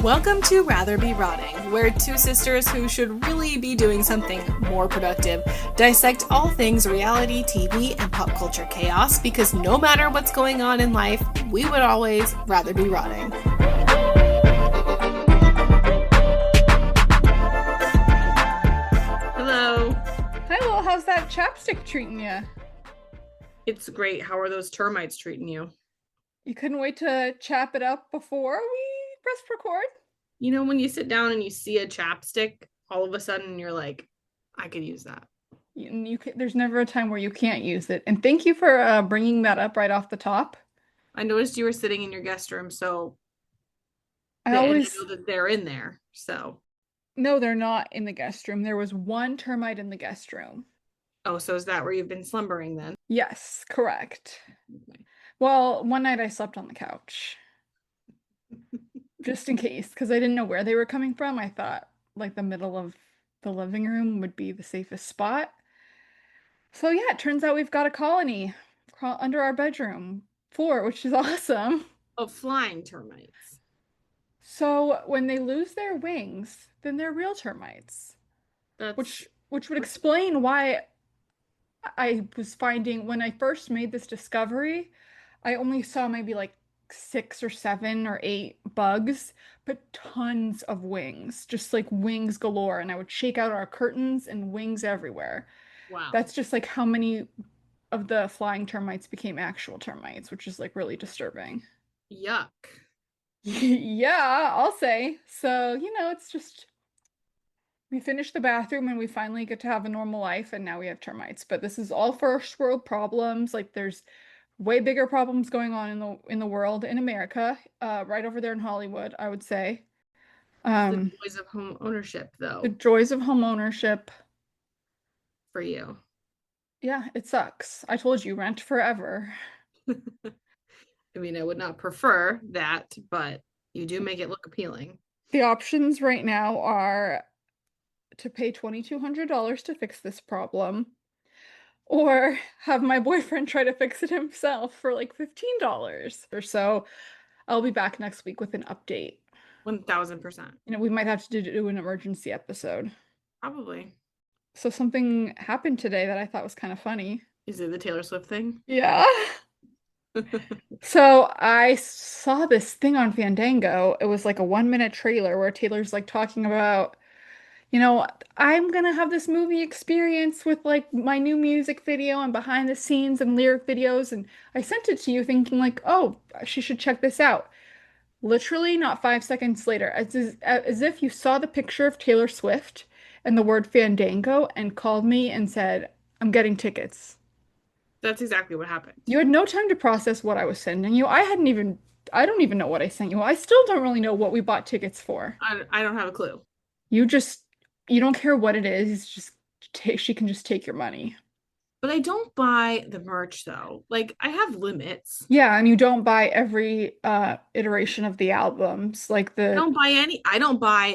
Welcome to Rather Be Rotting, where two sisters who should really be doing something more productive dissect all things reality, TV, and pop culture chaos because no matter what's going on in life, we would always rather be rotting. Hello. Hi, Lil. How's that chapstick treating you? It's great. How are those termites treating you? You couldn't wait to chap it up before we pressed record? You know, when you sit down and you see a chapstick, all of a sudden you're like, I could use that. There's never a time where you can't use it. And thank you for bringing that up right off the top. I noticed you were sitting in your guest room, so I and I always know that they're in there. So, No, they're not in the guest room. There was one termite in the guest room. oh, so is that where you've been slumbering then? Yes, correct. Okay. Well, one night I slept on the couch. Just in case, because I didn't know where they were coming from. I thought like the middle of the living room would be the safest spot. So yeah, it turns out we've got a colony under our bedroom floor, which is awesome. Oh, flying termites. So when they lose their wings, then they're real termites, That's which would explain why I was finding when I first made this discovery, I only saw maybe like 6 or 7 or 8 bugs, but tons of wings, just like wings galore. And I would shake out our curtains and wings everywhere. wow. That's just like how many of the flying termites became actual termites, which is like really disturbing. Yuck. Yeah, I'll say. So, it's just we finished the bathroom and we finally get to have a normal life and now we have termites. But this is all first world problems. Like there's way bigger problems going on in the world in America, right over there in Hollywood, I would say. The joys of home ownership, though, The joys of home ownership. for you. Yeah, it sucks. I told you, rent forever. I mean, I would not prefer that, but you do make it look appealing. The options right now are to pay $2,200 to fix this problem, or have my boyfriend try to fix it himself for like $15 or so. I'll be back next week with an update. 1000%. We might have to do an emergency episode. Probably. So something happened today that I thought was kind of funny. Is it the Taylor Swift thing? Yeah. So I saw this thing on Fandango. It was like a 1-minute trailer where Taylor's like talking about, I'm gonna have this movie experience with like my new music video and behind the scenes and lyric videos. And I sent it to you thinking like, oh, she should check this out. Literally not 5 seconds later, as if you saw the picture of Taylor Swift and the word Fandango and called me and said, I'm getting tickets. That's exactly what happened. You had no time to process what I was sending you. I don't even know what I sent you. I still don't really know what we bought tickets for. I don't have a clue. You don't care what it is. She can just take your money. But I don't buy the merch though. Like I have limits. Yeah, and you don't buy every iteration of the albums, like I don't buy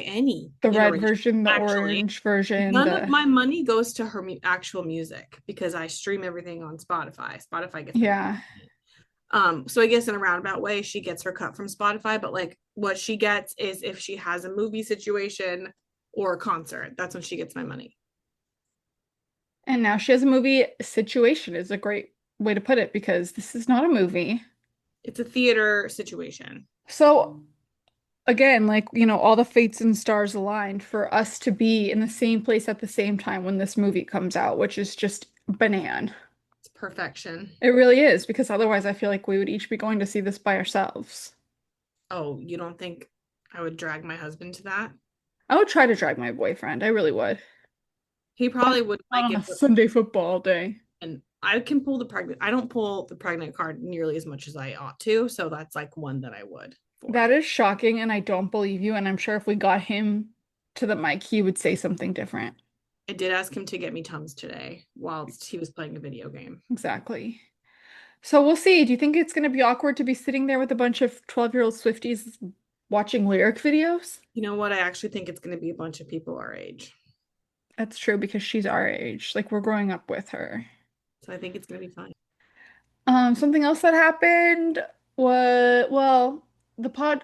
any the red iteration, version, the actually. orange version. None of my money goes to her actual music because I stream everything on Spotify. Spotify gets Yeah. So I guess in a roundabout way, she gets her cut from Spotify, but like what she gets is if she has a movie situation or a concert, that's when she gets my money. And now she has a movie situation is a great way to put it because this is not a movie. It's a theater situation. So again, like, all the fates and stars aligned for us to be in the same place at the same time when this movie comes out, which is just banan. It's perfection. It really is, because otherwise I feel like we would each be going to see this by ourselves. Oh, you don't think I would drag my husband to that? I would try to drag my boyfriend. I really would. He probably would like On it. a Sunday football day. And I can pull the pregnant. I don't pull the pregnant card nearly as much as I ought to. So that's like one that I would. That is shocking, and I don't believe you. And I'm sure if we got him to the mic, he would say something different. I did ask him to get me Tums today while he was playing a video game. Exactly. So we'll see. Do you think it's going to be awkward to be sitting there with a bunch of 12-year-old Swifties watching lyric videos? You know what? I actually think it's going to be a bunch of people our age. That's true because she's our age. Like we're growing up with her. So I think it's going to be fun. Something else that happened was, well,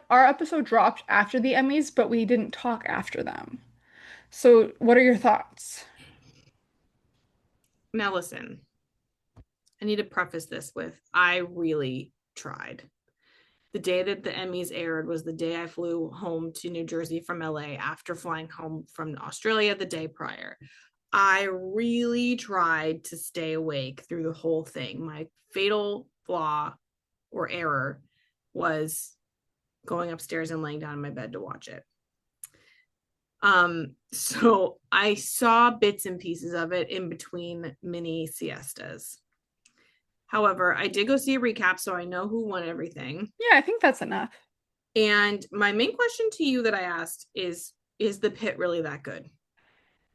our episode dropped after the Emmys, but we didn't talk after them. So, what are your thoughts? Now listen, I need to preface this with I really tried. The day that the Emmys aired was the day I flew home to New Jersey from LA after flying home from Australia the day prior. I really tried to stay awake through the whole thing. My fatal flaw or error was going upstairs and laying down in my bed to watch it. So I saw bits and pieces of it in between mini siestas. However, I did go see a recap, so I know who won everything. Yeah, I think that's enough. And my main question to you that I asked is the pit really that good?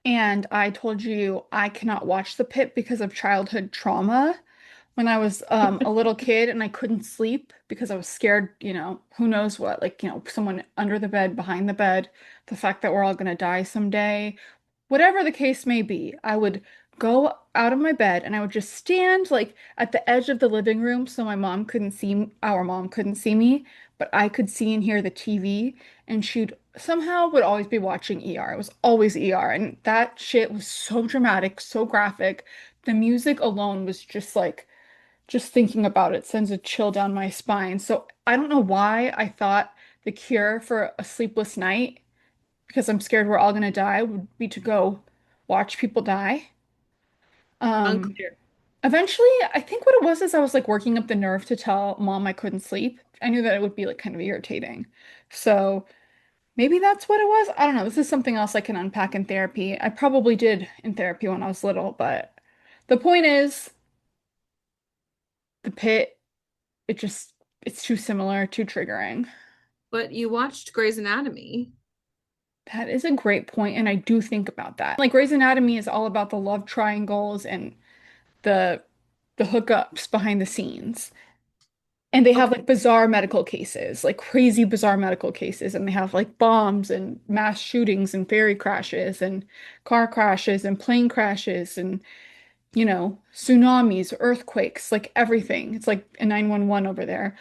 And I told you I cannot watch The Pit because of childhood trauma. When I was a little kid and I couldn't sleep because I was scared, who knows what, like, someone under the bed, behind the bed, the fact that we're all gonna die someday, whatever the case may be, I would go out of my bed and I would just stand like at the edge of the living room so our mom couldn't see me, but I could see and hear the TV, and she'd somehow would always be watching ER. It was always ER, and that shit was so dramatic, so graphic. The music alone was just thinking about it sends a chill down my spine. So I don't know why I thought the cure for a sleepless night, because I'm scared we're all gonna die, would be to go watch people die. Um, Unclear. Eventually, I think what it was is I was like working up the nerve to tell mom I couldn't sleep. I knew that it would be like kind of irritating. So maybe that's what it was. I don't know. This is something else I can unpack in therapy. I probably did in therapy when I was little, but the point is, the pit, it's too similar, too triggering. But you watched Grey's Anatomy. That is a great point, and I do think about that. Like Grey's Anatomy is all about the love triangles and the the hookups behind the scenes. And they have Okay. like bizarre medical cases, like crazy bizarre medical cases, and they have like bombs and mass shootings and ferry crashes and car crashes and plane crashes and tsunamis, earthquakes, like everything. It's like a 911 over there.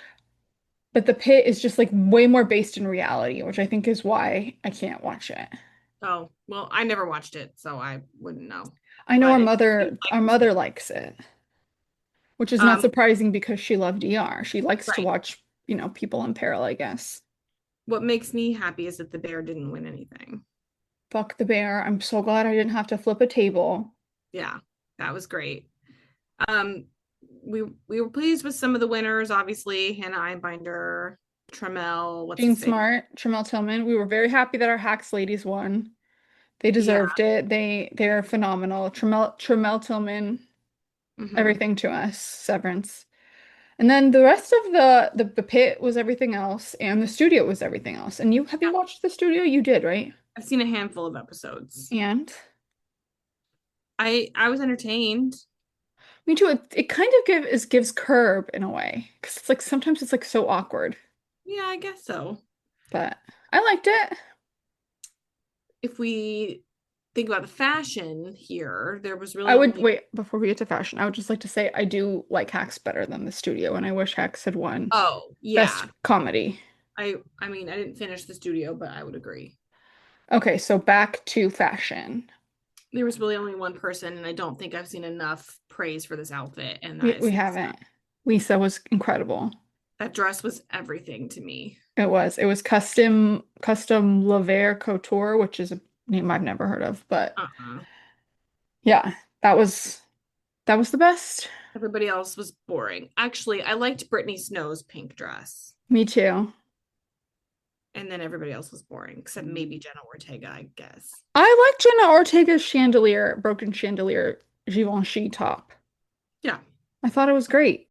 But the pit is just like way more based in reality, which I think is why I can't watch it. Oh, well, I never watched it, so I wouldn't know. I know But our it seems mother like our it was mother good. likes it, which is not Um, surprising because she loved ER. She likes to right. watch, people in peril, I guess. What makes me happy is that the bear didn't win anything. Fuck the bear. I'm so glad I didn't have to flip a table. Yeah, that was great. Um, we were pleased with some of the winners, obviously. Hannah Einbinder, Trammell, what's Jean his face? Smart, Tramel Tillman. We were very happy that our Hacks ladies won. They Yeah. deserved it. They're phenomenal. Tramel Tillman, Hmm. everything to us. Severance. And then the rest of the pit was everything else, and the studio was everything else. And have you Yeah. watched the studio? You did, right? I've seen a handful of episodes. And I was entertained. me too. It kind of gives curb in a way because it's like sometimes it's like so awkward, Yeah, I guess so. but I liked it. If we think about the fashion here, there was I really would only wait before we get to fashion. I would just like to say I do like Hacks better than the studio, and I wish Hacks had won oh, best yeah. comedy. I mean, I didn't finish the studio, but I would agree. Okay, so back to fashion. There was really only one person, and I don't think I've seen enough praise for this outfit, and We that we is haven't. Lisa was incredible. that dress was everything to me. It was custom Lever Couture, which is a name I've never heard of, but Uh-uh. yeah, that was the best. Everybody else was boring. Actually, I liked Brittany Snow's pink dress, Me too. and then everybody else was boring, except maybe Jenna Ortega, I guess. I like Jenna Ortega's chandelier, broken chandelier Givenchy top. Yeah, I thought it was great.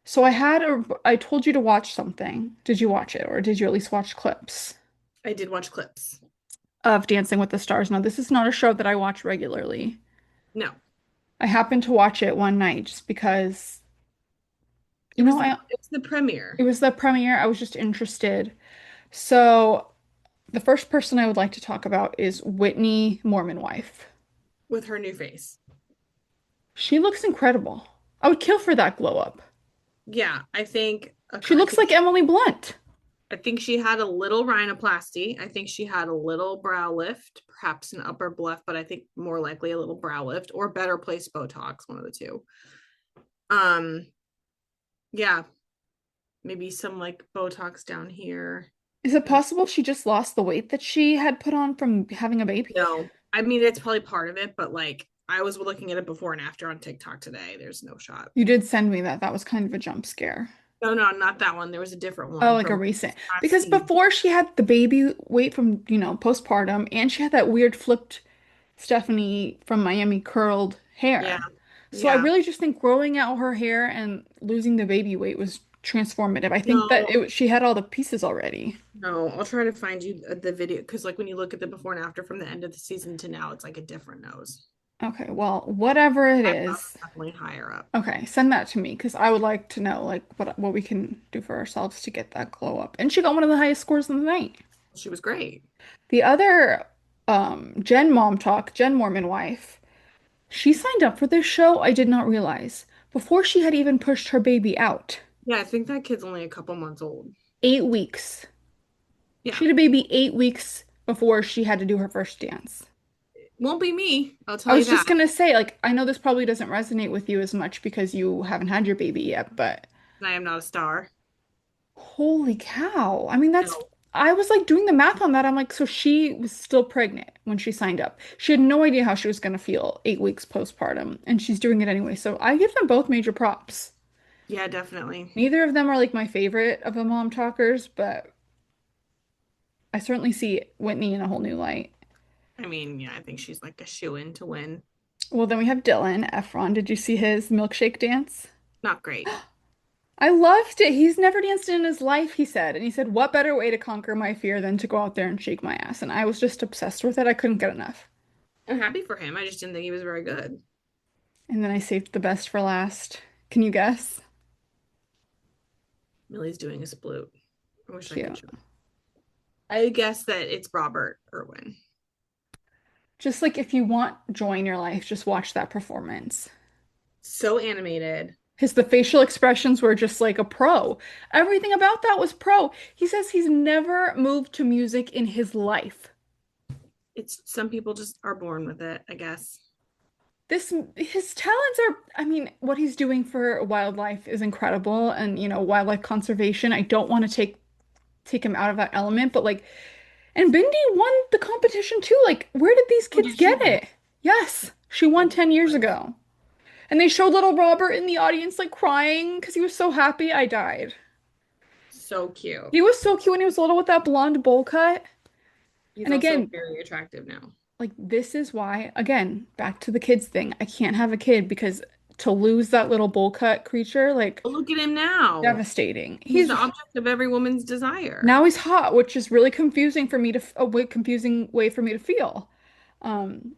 So I told you to watch something. Did you watch it, or did you at least watch clips I did watch clips. of Dancing with the Stars? Now, this is not a show that I watch regularly. No, I happened to watch it one night just because, it was the I it was the premiere it was the premiere. I was just interested. So, the first person I would like to talk about is Whitney Mormon wife. with her new face. She looks incredible. I would kill for that glow up. Yeah, She looks like Emily Blunt. I think she had a little rhinoplasty. I think she had a little brow lift, perhaps an upper lift, but I think more likely a little brow lift or better place Botox, one of the two. Um, yeah, maybe some like Botox down here. Is it possible she just lost the weight that she had put on from having a baby? No, I mean it's probably part of it, but like I was looking at it before and after on TikTok today. There's no shot. You did send me that. That was kind of a jump scare. No, no, not that one. There was a different Oh, one like a from recent. last Because season. before she had the baby weight from, postpartum, and she had that weird flipped Stephanie from Miami curled Yeah, hair. So I yeah. really just think growing out her hair and losing the baby weight was transformative. I think that No, she had all the pieces already. no. I'll try to find you the video because, like, when you look at the before and after from the end of the season to now, it's like a different nose. Okay, well, whatever it Eyebrows is. definitely higher up. Okay, send that to me because I would like to know like what we can do for ourselves to get that glow up. And she got one of the highest scores in the night. She was great. The other Jen Mom Talk, Jen Mormon wife, she signed up for this show, I did not realize, before she had even pushed her baby out. Yeah, I think that kid's only a couple months old. 8 weeks. Yeah, She had a baby 8 weeks before she had to do her first dance. won't be me. I'll I tell you was that. just gonna say, like, I know this probably doesn't resonate with you as much because you haven't had your baby yet, but And I am not a star. holy cow. I mean, No. I was like doing the math on that. I'm like, so she was still pregnant when she signed up. She had no idea how she was gonna feel 8 weeks postpartum, and she's doing it anyway. So I give them both major props. Yeah, definitely. Neither of them are like my favorite of the mom talkers, but I certainly see Whitney in a whole new light. I mean, yeah, I think she's like a shoe-in to win. Well, then we have Dylan Efron. Did you see his milkshake dance? Not great. I loved it. He's never danced in his life, he said. And he said, what better way to conquer my fear than to go out there and shake my ass? And I was just obsessed with it. I couldn't get enough. I'm happy for him. I just didn't think he was very good. And then I saved the best for last. Can you guess? Millie's doing a sploot. I wish I could Cute. show. I guess that it's Robert Irwin. Just like if you want joy in your life, just watch that performance. So animated. The facial expressions were just like a pro. Everything about that was pro. He says he's never moved to music in his life. It's some people just are born with it, I guess. His talents are, I mean, what he's doing for wildlife is incredible and wildlife conservation. I don't want to take him out of that element, but like and Bindi won the competition too. Like, where did these Oh, kids did she get win? it? Yes, she won 10 years ago. And they showed little Robert in the audience like crying because he was so happy. I died. So cute. He was so cute when he was little with that blonde bowl cut. He's And also again, very attractive now. like this is why, again, back to the kids thing. I can't have a kid because to lose that little bowl cut creature, like But look at him now. devastating. He's the object of every woman's desire. Now he's hot, which is really confusing for me to confusing way for me to feel. Um,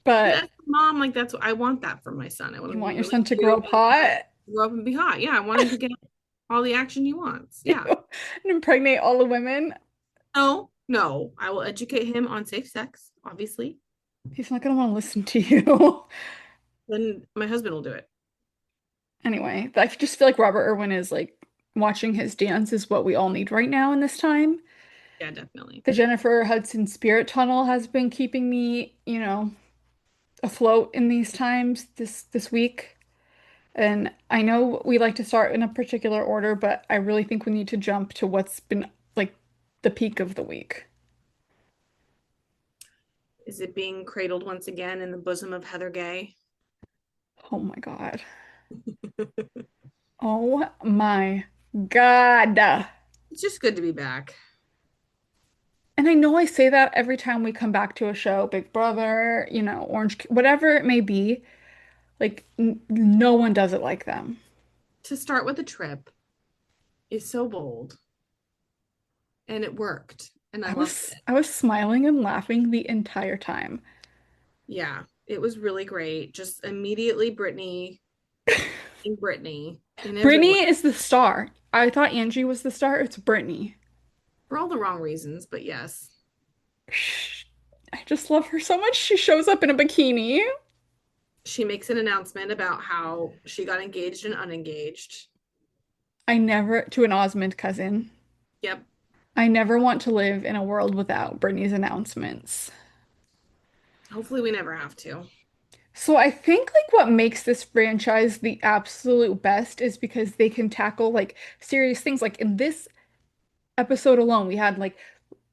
But but as a mom, like that's what I want that for my son. I want you him to want be your really son to grow cute up and hot grow up and be hot. Yeah, I want him to get all the action he wants. Yeah. and impregnate all the women. No, no. I will educate him on safe sex, obviously. He's not gonna want to listen to you. Then my husband will do it. Anyway, I just feel like Robert Irwin is like watching his dance is what we all need right now in this time. Yeah, definitely. The Jennifer Hudson Spirit Tunnel has been keeping me, afloat in these times this week. And I know we like to start in a particular order, but I really think we need to jump to what's been like the peak of the week. Is it being cradled once again in the bosom of Heather Gay? Oh my God. Oh my God. It's just good to be back. And I know I say that every time we come back to a show, Big Brother, whatever it may be, like n no one does it like them. To start with a trip is so bold. And it worked. And I loved it. I was smiling and laughing the entire time. Yeah, it was really great. Just immediately Brittany and Brittany in every way. Brittany is the star. I thought Angie was the star. It's Brittany. For all the wrong reasons, but yes. I just love her so much. She shows up in a bikini. She makes an announcement about how she got engaged and unengaged. To an Osmond cousin. Yep. I never want to live in a world without Britney's announcements. Hopefully we never have to. So I think like what makes this franchise the absolute best is because they can tackle like serious things. Like in this episode alone, we had like,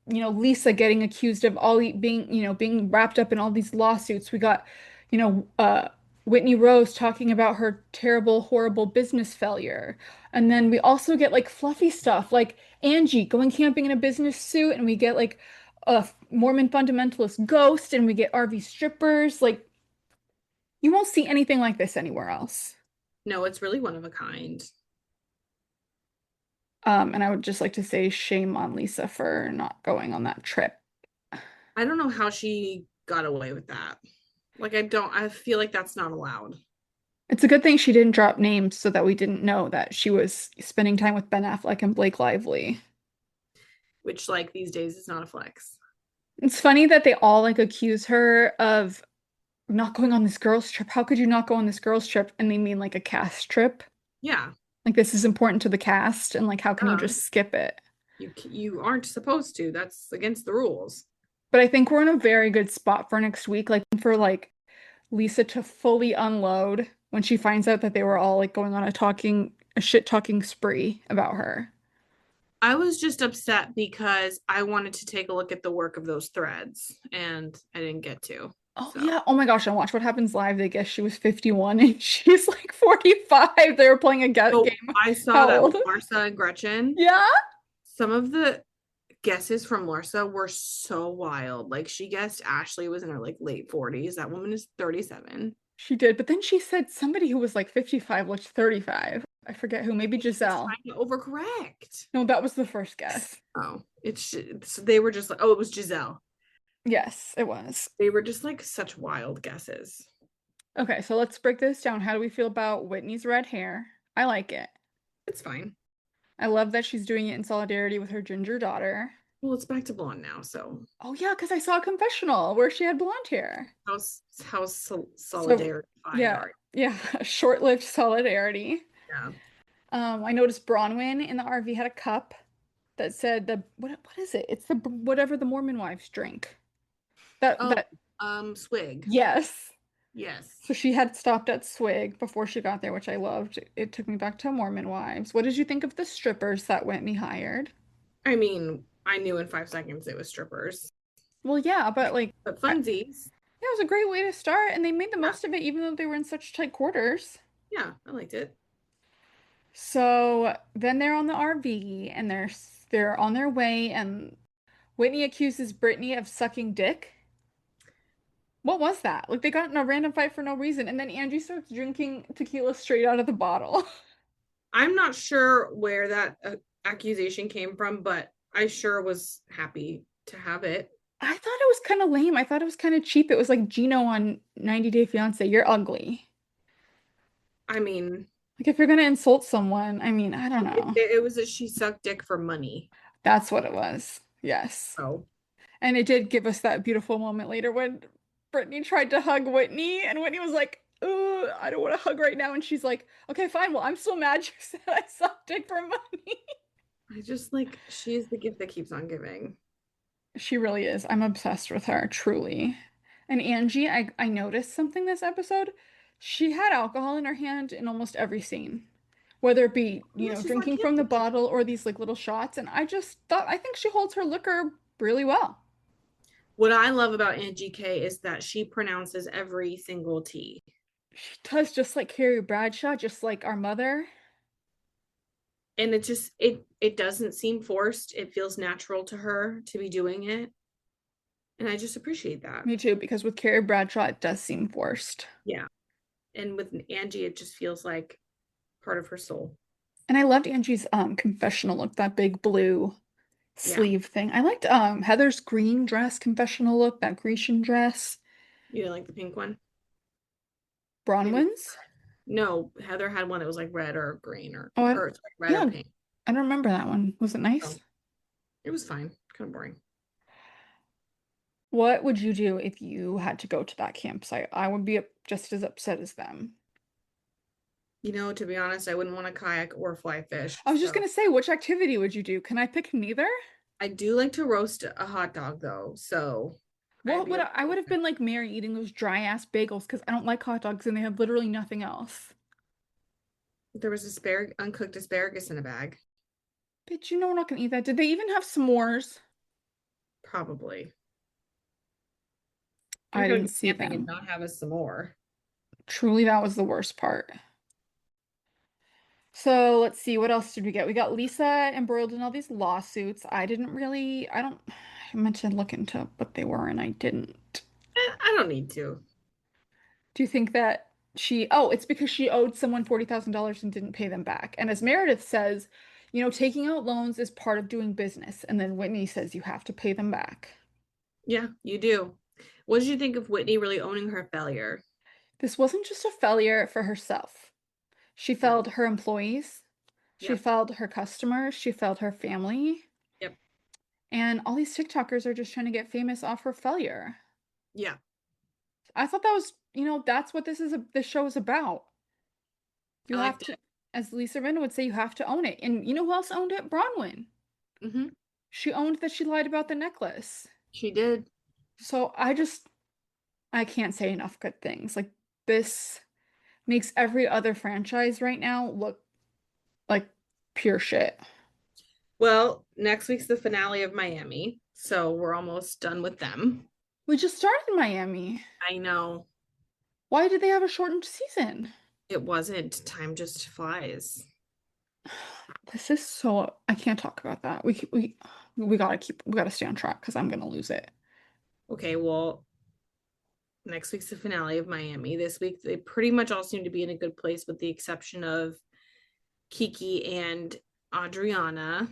Lisa getting accused of being, being wrapped up in all these lawsuits. We got, you know, uh, Whitney Rose talking about her terrible, horrible business failure. And then we also get like fluffy stuff like Angie going camping in a business suit, and we get like a Mormon fundamentalist ghost, and we get RV strippers. Like, you won't see anything like this anywhere else. No, it's really one of a kind. And I would just like to say shame on Lisa for not going on that trip. I don't know how she got away with that. Like, I feel like that's not allowed. It's a good thing she didn't drop names so that we didn't know that she was spending time with Ben Affleck and Blake Lively. Which, like, these days is not a flex. It's funny that they all like accuse her of not going on this girls' trip. How could you not go on this girls' trip? And they mean like a cast trip. Yeah. Like this is important to the cast, and like how can you Yeah. just skip it? You aren't supposed to. That's against the rules. But I think we're in a very good spot for next week, like for like Lisa to fully unload when she finds out that they were all like going on a shit talking spree about her. I was just upset because I wanted to take a look at the work of those threads and I didn't get to. Oh So, yeah. Oh my gosh, I watched What Happens Live. They guess she was 51 and she's like 45. They were playing a so game. I saw How that old? with Larsa and Gretchen. Yeah. Some of the guesses from Larsa were so wild. Like she guessed Ashley was in her like late 40s. That woman is 37. She did. But then she said somebody who was like 55 looked 35. I forget who, maybe She's Giselle. trying to overcorrect. No, that was the first guess. Oh, they were just like, oh, it was Giselle. Yes, it was. They were just like such wild guesses. Okay, so let's break this down. How do we feel about Whitney's red hair? I like it. It's fine. I love that she's doing it in solidarity with her ginger daughter. Well, it's back to blonde now, so Oh yeah, because I saw a confessional where she had blonde hair. solidarity Yeah, are. yeah, short-lived solidarity. Yeah. I noticed Bronwyn in the RV had a cup that said what is it? It's the whatever the Mormon wives drink. Oh, That swig. yes. Yes. So she had stopped at Swig before she got there, which I loved. It took me back to Mormon wives. What did you think of the strippers that Whitney hired? I mean, I knew in 5 seconds it was strippers. Well, yeah, but like But funsies. yeah, it was a great way to start, and they made the Yeah. most of it, even though they were in such tight quarters. Yeah, I liked it. So then they're on the RV, and they're on their way, and Whitney accuses Brittany of sucking dick. What was that? Like they got in a random fight for no reason, and then Angie starts drinking tequila straight out of the bottle. I'm not sure where that accusation came from, but I sure was happy to have it. I thought it was kind of lame. I thought it was kind of cheap. It was like Gino on 90 Day Fiancé. You're ugly. I mean, Like if you're gonna insult someone, I mean, I don't know. it was that she sucked dick for money. That's what it was. Yes. So And it did give us that beautiful moment later when Brittany tried to hug Whitney, and Whitney was like, "Ooh, I don't want to hug right now." And she's like, "Okay, fine. Well, I'm still mad you said I sucked dick for money." I just like she's the gift that keeps on giving. She really is. I'm obsessed with her, truly. And Angie, I noticed something this episode. She had alcohol in her hand in almost every scene, whether it be, Yeah, she's not drinking from the camping. bottle or these like little shots. And I think she holds her liquor really well. What I love about Angie K is that she pronounces every single T. She does just like Carrie Bradshaw, just like our mother. And it doesn't seem forced. It feels natural to her to be doing it. And I just appreciate that. Me too, because with Carrie Bradshaw, it does seem forced. Yeah. And with Angie, it just feels like part of her soul. And I loved Angie's confessional look, that big blue Yeah. sleeve thing. I liked Heather's green dress confessional look, that Grecian dress. You didn't like the pink one? Bronwyn's? No, Heather had one that was like red or green or, Oh, or sorry, red yeah. or pink. I don't remember that one. Was it nice? Oh. It was fine. Kind of boring. What would you do if you had to go to that campsite? I would be just as upset as them. You know, to be honest, I wouldn't want to kayak or fly fish. I was just gonna say, which activity would you do? Can I pick neither? I do like to roast a hot dog though, so I'd What be would okay I would with have been like Mary eating those dry ass bagels because I don't like hot dogs and they have literally nothing else. that. There was uncooked asparagus in a bag, Bitch, you know we're not gonna eat that. Did they even have s'mores? probably. You're I gonna didn't go see camping and them. not have a s'more. Truly, that was the worst part. So let's see, what else did we get? We got Lisa embroiled in all these lawsuits. I don't, I meant to look into what they were and I didn't. I don't need to. Do you think that it's because she owed someone $40,000 and didn't pay them back. And as Meredith says, taking out loans is part of doing business. And then Whitney says you have to pay them back. Yeah, you do. What did you think of Whitney really owning her failure? This wasn't just a failure for herself. She No. failed her employees, she Yep. failed her customers, she failed her family. Yep. And all these TikTokers are just trying to get famous off her failure. Yeah. I thought that was, that's what this show is about. I You have liked to, it. as Lisa Rinna would say, you have to own it. And you know who else owned it? Bronwyn. Mm-hmm. She owned that she lied about the necklace. She did. So I can't say enough good things. Like this makes every other franchise right now look like pure shit. Well, next week's the finale of Miami, so we're almost done with them. We just started Miami. I know Why did they have a shortened season? it wasn't. Time just flies. This is so I can't talk about that. We gotta stay on track because I'm gonna lose it. Okay, well, next week's the finale of Miami. This week, they pretty much all seem to be in a good place, with the exception of Kiki and Adriana.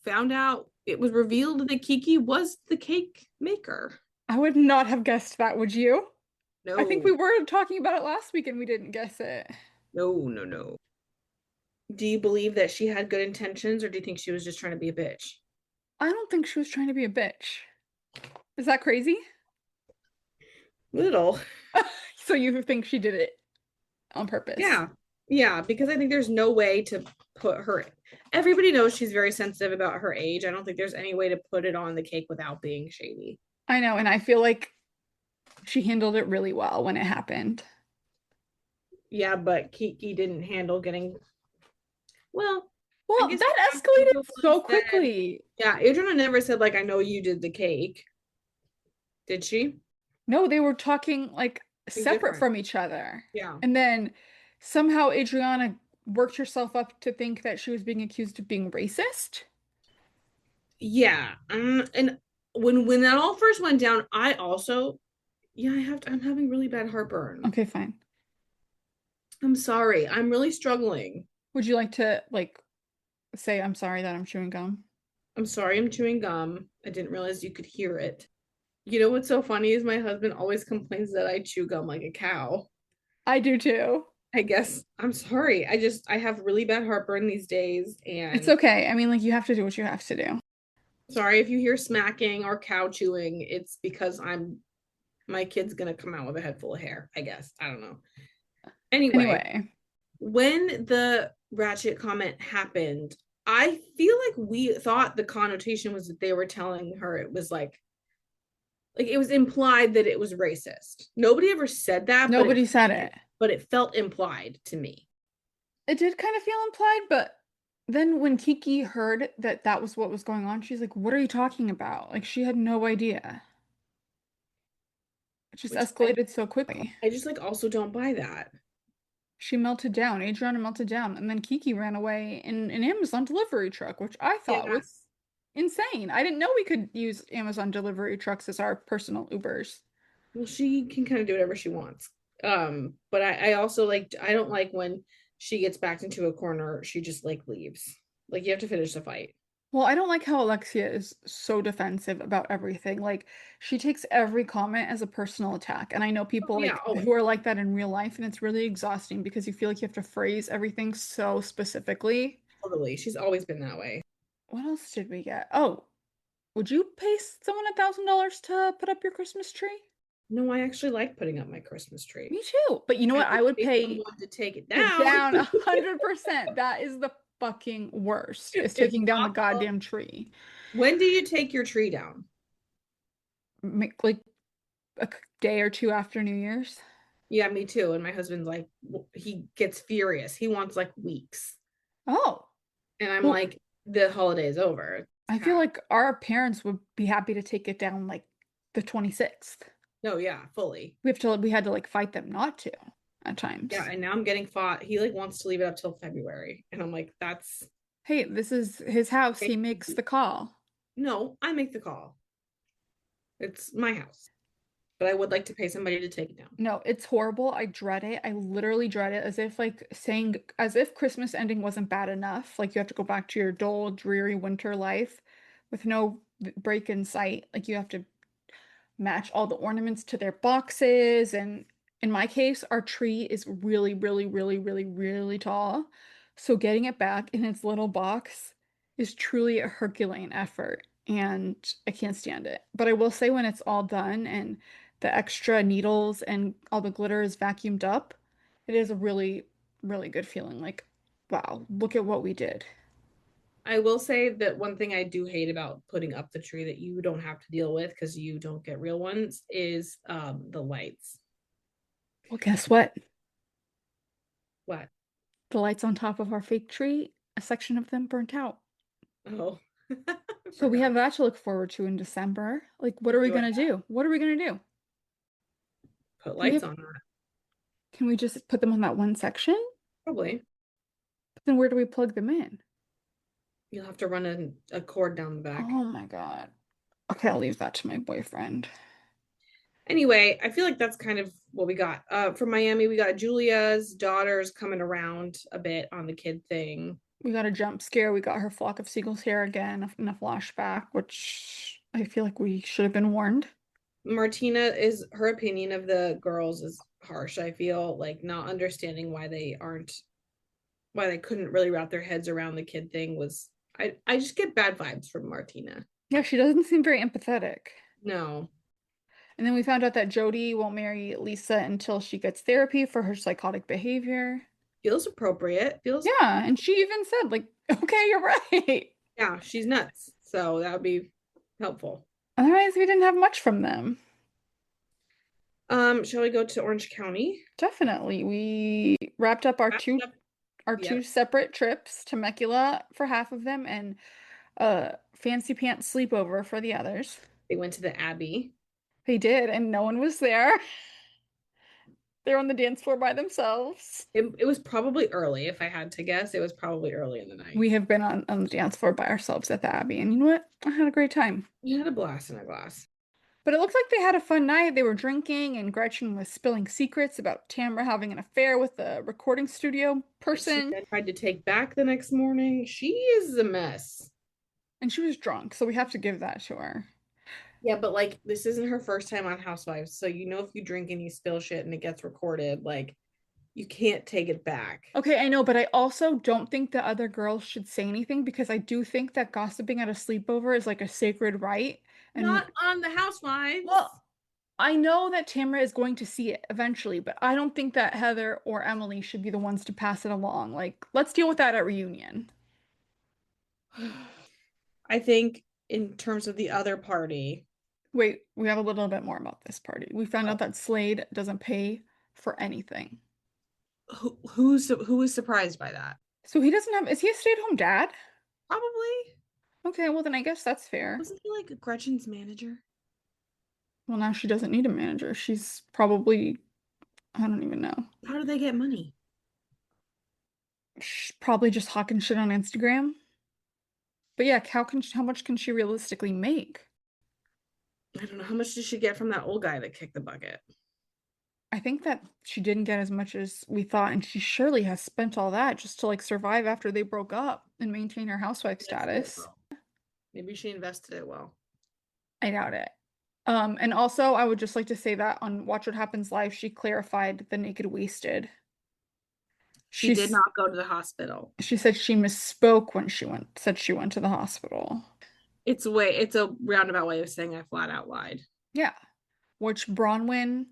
Found out it was revealed that Kiki was the cake maker. I would not have guessed that, would you? I think we No, were talking about it last week and we didn't guess it. no, no, no. Do you believe that she had good intentions, or do you think she was just trying to be a bitch? I don't think she was trying to be a bitch. Is that crazy? Little. So you think she did it on purpose? Yeah. Yeah, because I think there's no way to put her. Everybody knows she's very sensitive about her age. I don't think there's any way to put it on the cake without being shady. I know, and I feel like she handled it really well when it happened. Yeah, but Kiki didn't handle getting. Well, I Well, guess that Adriana escalated so said, quickly. yeah, Adriana never said, like, I know you did the cake. Did she? No, they were talking like Something separate different. from each other. Yeah. And then somehow Adriana worked herself up to think that she was being accused of being racist. Yeah. And when that all first went down, I also, yeah, I'm having really bad heartburn. Okay, fine. I'm sorry. I'm really struggling. Would you like to say I'm sorry that I'm chewing gum? I'm sorry I'm chewing gum. I didn't realize you could hear it. You know what's so funny is my husband always complains that I chew gum like a cow. I do too. I guess I'm sorry. I have really bad heartburn these days, It's and okay. I mean, like you have to do what you have to do. sorry if you hear smacking or cow chewing. It's because my kid's gonna come out with a head full of hair, I guess. I don't know. Anyway, Anyway, when the ratchet comment happened, I feel like we thought the connotation was that they were telling her it was like it was implied that it was racist. Nobody ever said that, nobody said it. but it felt implied to me. It did kind of feel implied, but then when Kiki heard that that was what was going on, she's like, "What are you talking about?" Like she had no idea. It just Which I, escalated so quickly. I just like also don't buy that. She melted down. Adriana melted down, and then Kiki ran away in an Amazon delivery truck, which I thought Yeah. was insane. I didn't know we could use Amazon delivery trucks as our personal Ubers. Well, she can kind of do whatever she wants. But I also like I don't like when she gets backed into a corner, she just like leaves. Like you have to finish the fight. Well, I don't like how Alexia is so defensive about everything. Like, she takes every comment as a personal attack. And I know Oh, people yeah, like always. who are like that in real life, and it's really exhausting because you feel like you have to phrase everything so specifically. Totally. She's always been that way. What else did we get? Oh, would you pay someone $1,000 to put up your Christmas tree? No, I actually like putting up my Christmas tree. Me too. But you know I what? I would would pay pay someone to take it it down. down 100%. That is the fucking worst, is It's taking down the awful. goddamn tree. When do you take your tree down? Like a day or two after New Year's. Yeah, me too. And my husband's like, he gets furious. He wants like weeks. Oh, And I'm well, like, the holiday is over. I feel like our parents would be happy to take it down like the 26th. No, yeah, fully. We had to like fight them not to at Yeah, times. and now I'm getting fought. He like wants to leave it up till February. And I'm like, that's Hey, this is his house. He makes the call. no, I make the call. It's my house. But I would like to pay somebody to take it down. No, it's horrible. I dread it. I literally dread it as if Christmas ending wasn't bad enough. Like you have to go back to your dull, dreary winter life with no break in sight. Like you have to match all the ornaments to their boxes. And in my case, our tree is really, really, really, really, really tall. So getting it back in its little box is truly a Herculean effort. And I can't stand it. But I will say when it's all done and the extra needles and all the glitter is vacuumed up, it is a really, really good feeling. Like, wow, look at what we did. I will say that one thing I do hate about putting up the tree that you don't have to deal with because you don't get real ones is the lights. Well, guess what? What? The lights on top of our fake tree, a section of them burnt out. Oh, I So we forgot. have that to look forward to in December. Like, what are we Enjoy gonna that. do? What are we gonna do? Put Can we lights have, on that. can we just put them on that one section? Probably. But then where do we plug them in? You'll have to run a cord down the back. Oh my God. Okay, I'll leave that to my boyfriend. Anyway, I feel like that's kind of what we got. From Miami, we got Julia's daughters coming around a bit on the kid thing. We got a jump scare. We got her flock of seagulls here again in a flashback, which I feel like we should have been warned. Martina is her opinion of the girls is harsh. I feel like not understanding why they couldn't really wrap their heads around the kid thing was I just get bad vibes from Martina. Yeah, she doesn't seem very empathetic. No. And then we found out that Jody won't marry Lisa until she gets therapy for her psychotic behavior. Feels appropriate. Feels Yeah, and she even said, like, okay, you're right. yeah, she's nuts. So that would be helpful. Otherwise, we didn't have much from them. Shall we go to Orange County? Definitely. We wrapped up our Wrapped up. two Yep. separate trips, to Temecula for half of them and fancy pants sleepover for the others. They went to the Abbey. They did, and no one was there. They're on the dance floor by themselves. It was probably early, if I had to guess. It was probably early in the night. We have been on the dance floor by ourselves at the Abbey, and you know what? I had a great time. You had a blast in a glass. But it looked like they had a fun night. They were drinking, and Gretchen was spilling secrets about Tamara having an affair with a recording studio She person. then tried to take back the next morning. She is a mess. And she was drunk, so we have to give that to her. Yeah, but like this isn't her first time on Housewives. So you know if you drink and you spill shit and it gets recorded, like you can't take it back. Okay, I know, but I also don't think the other girls should say anything because I do think that gossiping at a sleepover is like a sacred right. And Not on the Housewives. well, I know that Tamara is going to see it eventually, but I don't think that Heather or Emily should be the ones to pass it along. Like, let's deal with that at reunion. I think in terms of the other party, Wait, we have a little bit more about this party. We found oh, out that Slade doesn't pay for anything. who was surprised by that? So he doesn't have, is he a stay-at-home dad? Probably Okay, well then I guess that's fair. wasn't he like Gretchen's manager? Well, now she doesn't need a manager. She's probably, I don't even know. How do they get money? She's probably just hawking shit on Instagram. But yeah, how much can she realistically make? I don't know. How much did she get from that old guy that kicked the bucket? I think that she didn't get as much as we thought, and she surely has spent all that just to like survive after they broke up and maintain her housewife status. Maybe she invested it well. I doubt it. And also I would just like to say that on Watch What Happens Live, she clarified the naked wasted. She did not go to the hospital. She said she misspoke when said she went to the hospital. It's a roundabout way of saying I flat out lied. Yeah, which Bronwyn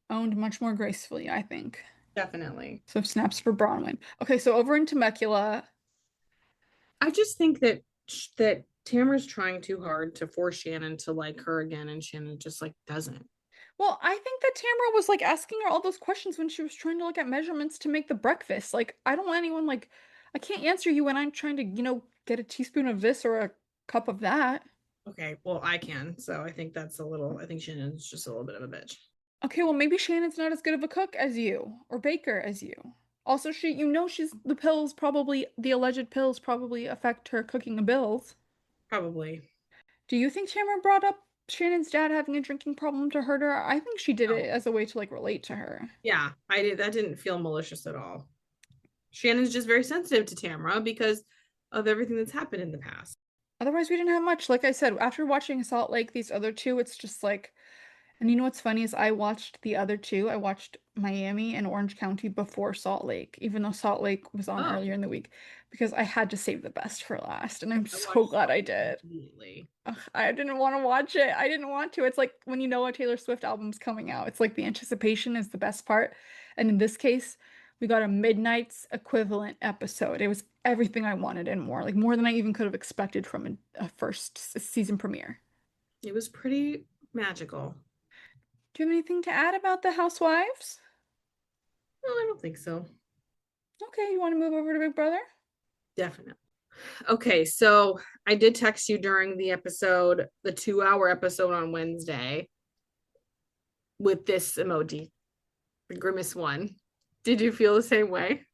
owned much more gracefully, I think. Definitely. So snaps for Bronwyn. Okay, so over in Temecula. I just think that Tamara's trying too hard to force Shannon to like her again, and Shannon just like doesn't. Well, I think that Tamara was like asking her all those questions when she was trying to look at measurements to make the breakfast. Like, I don't want anyone like, I can't answer you when I'm trying to, get a teaspoon of this or a cup of that. Okay, well, I can. So I think that's a little, I think Shannon's just a little bit of a bitch. Okay, well, maybe Shannon's not as good of a cook as you or baker as you. Also, she's the pills probably, the alleged pills probably affect her cooking abilities. Probably. Do you think Tamara brought up Shannon's dad having a drinking problem to hurt her? I think she did it No. as a way to like relate to her. Yeah, I did. That didn't feel malicious at all. Shannon's just very sensitive to Tamara because of everything that's happened in the past. Otherwise, we didn't have much. Like I said, after watching Salt Lake, these other two, it's just like, and you know what's funny is I watched the other two. I watched Miami and Orange County before Salt Lake, even though Salt Lake was on Oh, earlier in the week, because I had to save the best for last, and I'm I so watched glad Salt I Lake did. immediately. Ugh, I didn't want to watch it. I didn't want to. It's like when you know a Taylor Swift album's coming out. It's like the anticipation is the best part. And in this case, we got a Midnight's equivalent episode. It was everything I wanted and more, like more than I even could have expected from a first season premiere. It was pretty magical. Do you have anything to add about the Housewives? No, I don't think so. Okay, you want to move over to Big Brother? Definitely. Okay, so I did text you during the episode, the 2 hour episode on Wednesday with this emoji, the grimace one. Did you feel the same way?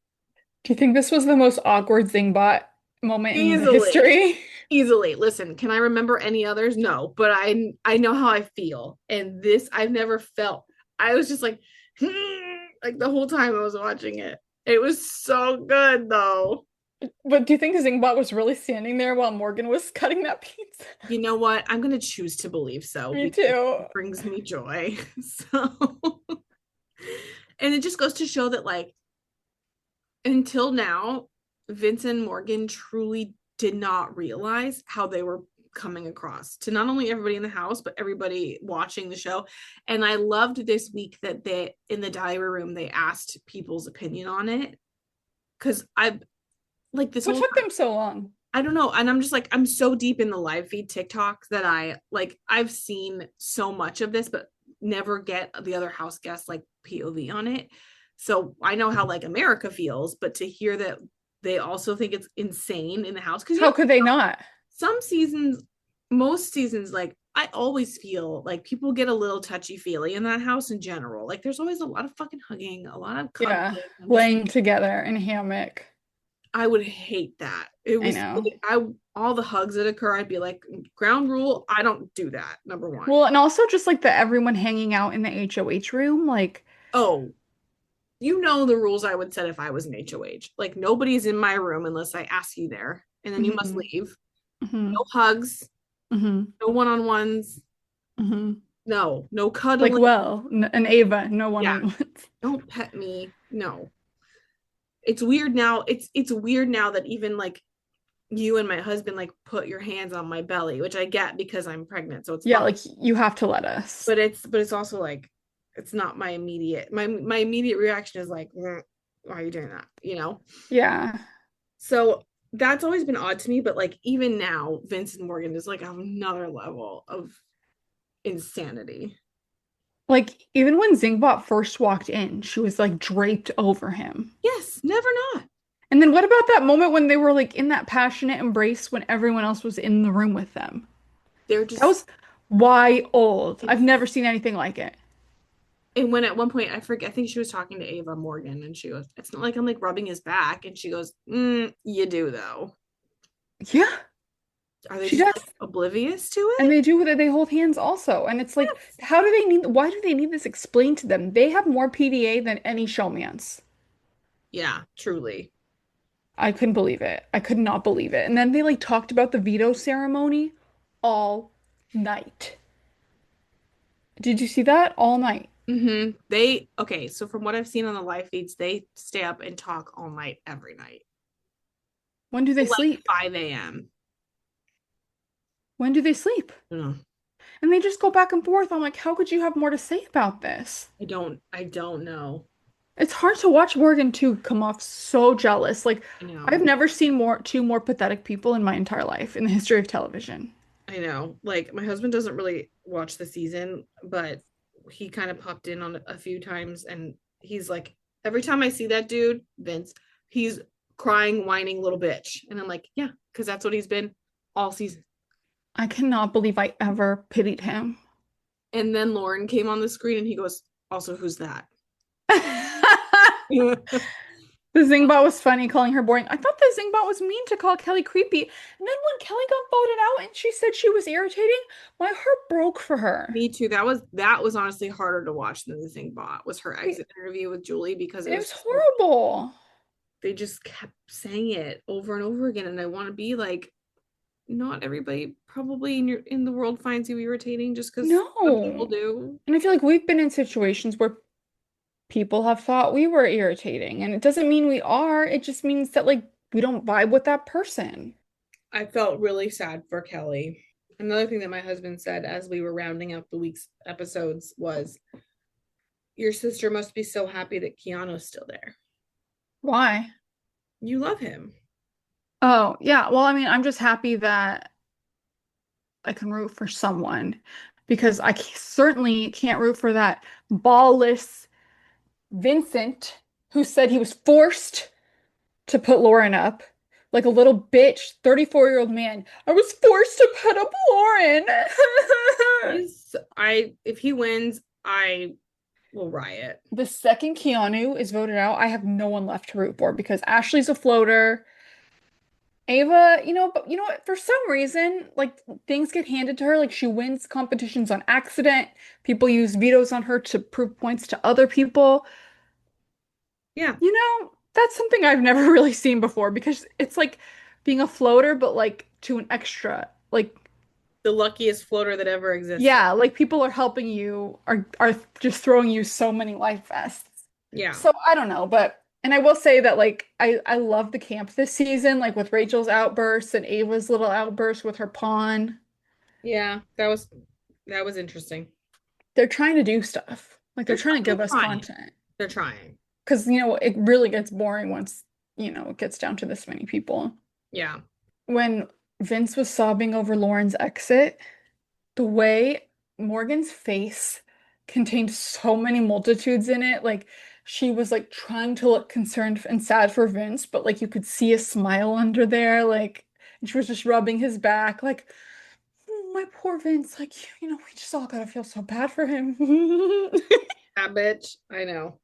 Do you think this was the most awkward Zingbot moment in the Easily. history? Easily. Listen, can I remember any others? No, but I know how I feel. And this I've never felt. I was just like, like the whole time I was watching it. It was so good though. But do you think Zingbot was really standing there while Morgan was cutting that pizza? You know what? I'm gonna choose to believe so Me because too. it brings me joy. So and it just goes to show that like until now, Vince and Morgan truly did not realize how they were coming across to not only everybody in the house, but everybody watching the show. And I loved this week that they, in the diary room, they asked people's opinion on it. Cause I like this What whole took them so long? I don't know. And I'm just like, I'm so deep in the live feed TikTok that I've seen so much of this, but never get the other house guests like POV on it. So I know how like America feels, but to hear that they also think it's insane in the house. Cause How could they not? some seasons, most seasons, like I always feel like people get a little touchy feely in that house in general. Like there's always a lot of fucking hugging, a lot of cuddling. Yeah, laying together in a hammock. I would hate that. It I was know. I all the hugs that occur, I'd be like, ground rule, I don't do that. Number one. Well, and also just like the everyone hanging out in the HOH room, like, Oh, you know the rules I would set if I was an HOH. Like nobody's in my room unless I ask you there, and then you must mhm, leave. mhm, No hugs, mhm, no one-on-ones, mhm. no Like, cuddling. well, and Ava, no one Yeah, on ones. don't pet me. No. It's weird now. It's weird now that even like you and my husband like put your hands on my belly, which I get because I'm pregnant, so it's Yeah, fine. like you have to let us. But it's also like it's not my immediate reaction is like, why are you doing that? You know? Yeah. So that's always been odd to me, but like even now, Vincent Morgan is like another level of insanity. Like, even when Zingbot first walked in, she was like draped over him. Yes, never not. And then what about that moment when they were like in that passionate embrace when everyone else was in the room with them? They're That just was wild. I've it's never seen anything like it. and when at one point I forget, I think she was talking to Ava Morgan and she goes, it's not like I'm like rubbing his back. And she goes, you do though. Yeah, Are they she just does. like oblivious to And it? they do they hold hands also. And it's like, Yes. why do they need this explained to them? They have more PDA than any showmans. Yeah, truly. I couldn't believe it. I could not believe it. And then they like talked about the veto ceremony all night. Did you see that? All night. They okay, so from what I've seen on the live feeds, they stay up and talk all night every night. When do they Like sleep? 5 a.m. When do they sleep? I don't know. And they just go back and forth. I'm like, how could you have more to say about this? I don't know. It's hard to watch Morgan too come off so jealous. Like I I've know. never seen two more pathetic people in my entire life in the history of television. I know. Like my husband doesn't really watch the season, but he kind of popped in on a few times and he's like, every time I see that dude, Vince, he's crying, whining little bitch. And I'm like, yeah, because that's what he's been all season. I cannot believe I ever pitied him. And then Lauren came on the screen and he goes, also, who's that? The Zingbot was funny calling her boring. I thought the Zingbot was mean to call Kelly creepy. And then when Kelly got voted out and she said she was irritating, my heart broke for her. Me too. That was honestly harder to watch than the thing bot was her It, exit interview with Julie because it it was was so, horrible. they just kept saying it over and over again. And I want to be like, not everybody probably in the world finds you irritating just because some people No. do. And I feel like we've been in situations where people have thought we were irritating. And it doesn't mean we are. It just means that, like, we don't vibe with that person. I felt really sad for Kelly. Another thing that my husband said as we were rounding up the week's episodes was, your sister must be so happy that Keanu's still there. Why? You love him. Oh, yeah. Well, I mean, I'm just happy that I can root for someone because certainly can't root for that ballless Vincent who said he was forced to put Lauren up like a little bitch, 34-year-old man. I was forced to put up Lauren. If he wins, I will riot. The second Keanu is voted out, I have no one left to root for because Ashley's a floater. Ava, but you know what? For some reason, like things get handed to her. Like she wins competitions on accident. People use vetoes on her to prove points to other people. Yeah, That's something I've never really seen before because it's like being a floater, but like to an extra. Like, the luckiest floater that ever existed. yeah, like people are helping you, are just throwing you so many life vests. Yeah, So I don't know, but and I will say that like I love the camp this season, like with Rachel's outbursts and Ava's little outburst with her pawn. yeah, that was interesting. They're trying to do stuff. Like they're trying to They're give us trying. content. They're trying. Because it really gets boring once, it gets down to this many people. Yeah, When Vince was sobbing over Lauren's exit, the way Morgan's face contained so many multitudes in it, like she was like trying to look concerned and sad for Vince, but like you could see a smile under there, like and she was just rubbing his back, like, "Oh, my poor Vince, like, we just all gotta feel so bad for him." that bitch. I know.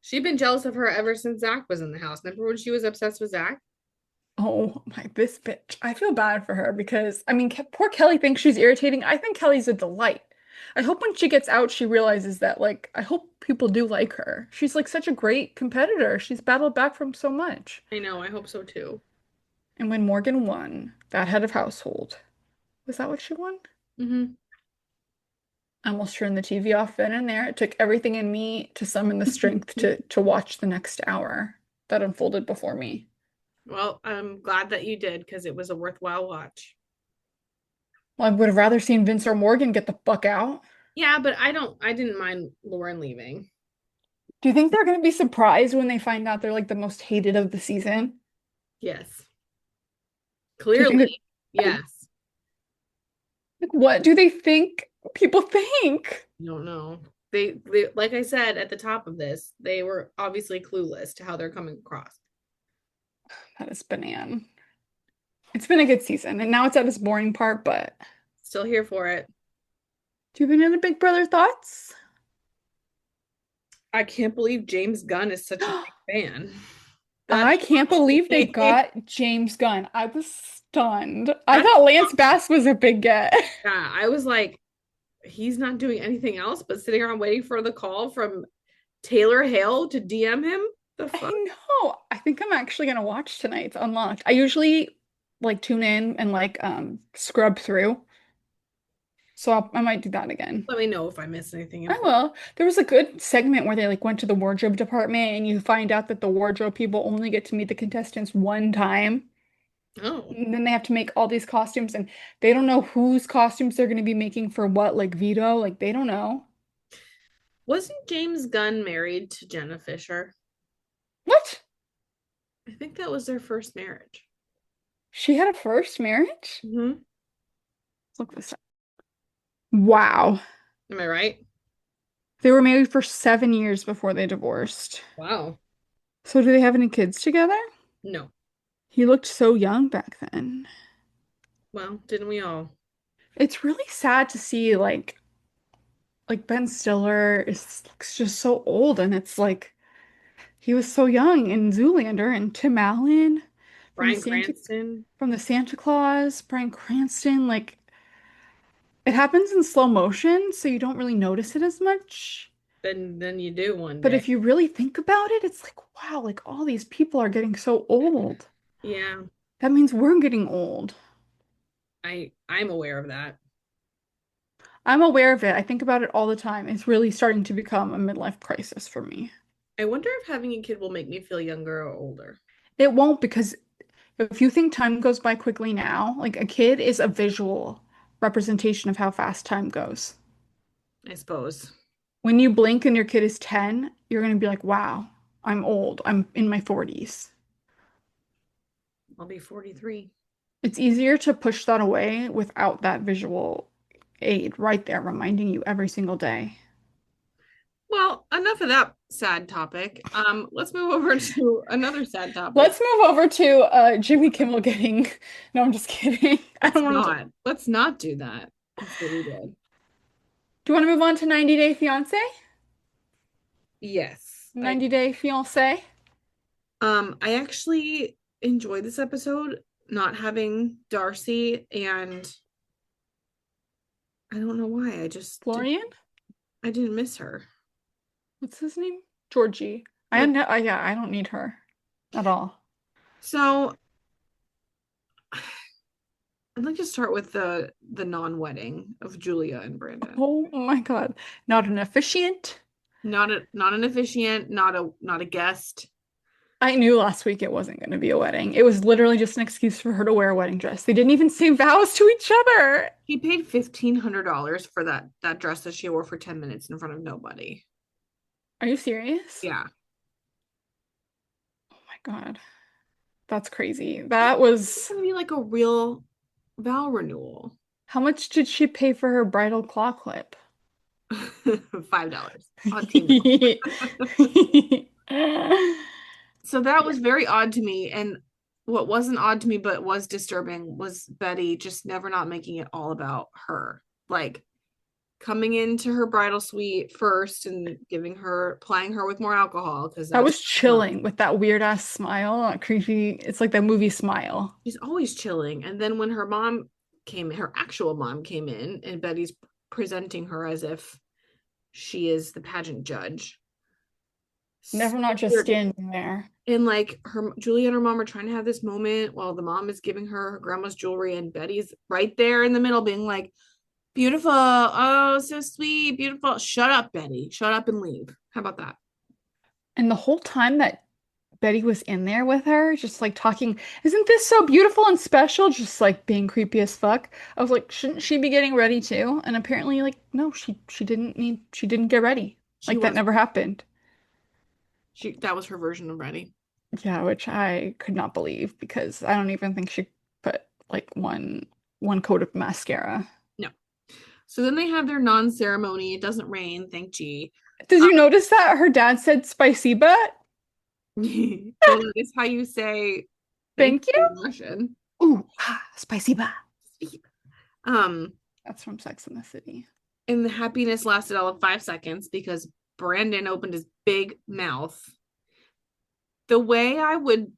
She'd been jealous of her ever since Zach was in the house. Remember when she was obsessed with Zach? Oh my, this bitch. I feel bad for her because, I mean, poor Kelly thinks she's irritating. I think Kelly's a delight. I hope when she gets out, she realizes that, like, I hope people do like her. She's like such a great competitor. She's battled back from so much. I know. I hope so too. And when Morgan won, that head of household, was that what she won? Mm-hmm. I almost turned the TV off then and there. It took everything in me to summon the strength to watch the next hour that unfolded before me. Well, I'm glad that you did because it was a worthwhile watch. Well, I would have rather seen Vince or Morgan get the fuck out. Yeah, but I didn't mind Lauren leaving. Do you think they're going to be surprised when they find out they're like the most hated of the season? Yes. Do you think Clearly, yes. like, what do they think people think? I don't know. They like I said at the top of this, they were obviously clueless to how they're coming across. That is banana. It's been a good season, and now it's at its boring part, but Still here for it. do you have any other Big Brother thoughts? I can't believe James Gunn is such a big fan. I That's can't believe they got James Gunn. I was stunned. I thought Lance Bass was a big get. Yeah, I was like, he's not doing anything else but sitting around waiting for the call from Taylor Hale to DM him. The I fuck? know. I think I'm actually gonna watch tonight. It's unlocked. I usually like tune in and like scrub through. So I might do that again. Let me know if I missed anything I important. will. There was a good segment where they like went to the wardrobe department and you find out that the wardrobe people only get to meet the contestants one time. Oh, And then they have to make all these costumes and they don't know whose costumes they're going to be making for what, like veto, like they don't know. Wasn't James Gunn married to Jenna Fisher? What? I think that was their first marriage. She had a first marriage? Mm-hmm. Let's look this up. Wow. Am I right? They were married for 7 years before they divorced. Wow. So do they have any kids together? No. He looked so young back then. Well, didn't we all? It's really sad to see like Ben Stiller is looks just so old and it's like he was so young in Zoolander and Tim Allen from the Bryan Santa Cranston. from the Santa Claus, Bryan Cranston, like it happens in slow motion, so you don't really notice it as much. Then you do one But day. if you really think about it, it's like, wow, like all these people are getting so old. Yeah, That means we're getting old. I'm aware of that. I'm aware of it. I think about it all the time. It's really starting to become a midlife crisis for me. I wonder if having a kid will make me feel younger or older. It won't because if you think time goes by quickly now, like a kid is a visual representation of how fast time goes. I suppose. When you blink and your kid is 10, you're going to be like, wow, I'm old. I'm in my 40s. I'll be 43. It's easier to push that away without that visual aid right there reminding you every single day. Well, enough of that sad topic. Let's move over to another sad topic. Let's move over to Jimmy Kimmel getting. No, I'm just kidding. I don't want to. Let's not do that. That's what we did. Do you want to move on to 90 Day Fiance? Yes. 90 Day Fiance? I actually enjoyed this episode, not having Darcy, and I don't know why. Florian? I didn't miss her. What's his name? Georgie. Yep. Yeah, I don't need her at all. So I'd like to start with the non-wedding of Julia and Brandon. Oh my God. Not an officiant. Not an officiant, not a guest. I knew last week it wasn't going to be a wedding. It was literally just an excuse for her to wear a wedding dress. They didn't even say vows to each other. She paid $1,500 for that dress that she wore for 10 minutes in front of nobody. Are you serious? Yeah. Oh my God. That's crazy. That was. It's gonna be like a real vow renewal. How much did she pay for her bridal claw clip? $5 on So that was very odd to me. And what wasn't odd to me, but was disturbing, was Betty just never not making it all about her. Like coming into her bridal suite first and plying her with more alcohol. Because that was chilling with that weird ass smile, that creepy. It's like that movie Smile. She's always chilling. And then when her actual mom came in, and Betty's presenting her as if she is the pageant judge. Never not just standing there. And like Julia and her mom are trying to have this moment while the mom is giving her grandma's jewelry, and Betty's right there in the middle being like, beautiful, oh, so sweet, beautiful. Shut up, Betty. Shut up and leave. How about that? And the whole time that Betty was in there with her, just like talking, isn't this so beautiful and special? Just like being creepy as fuck. I was like, shouldn't she be getting ready too? And apparently, like, no, she didn't get ready. That never happened. That was her version of ready. Yeah, which I could not believe because I don't even think she put like one coat of mascara. No. So then they have their non-ceremony. It doesn't rain, thank G. Did you notice that her dad said spicy butt? Well, that's how you say thank you in Russian. Ooh, spicy butt. That's from Sex and the City. And the happiness lasted all of 5 seconds because Brandon opened his big mouth. The way I would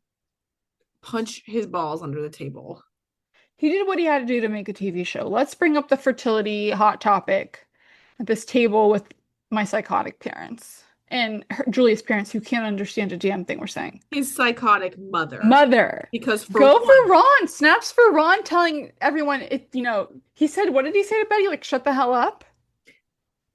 punch his balls under the table. He did what he had to do to make a TV show. Let's bring up the fertility hot topic at this table with my psychotic parents and Julia's parents who can't understand a damn thing we're saying. His psychotic mother. Because for Ron. Snaps for Ron telling everyone he said, what did he say to Betty? Like, shut the hell up?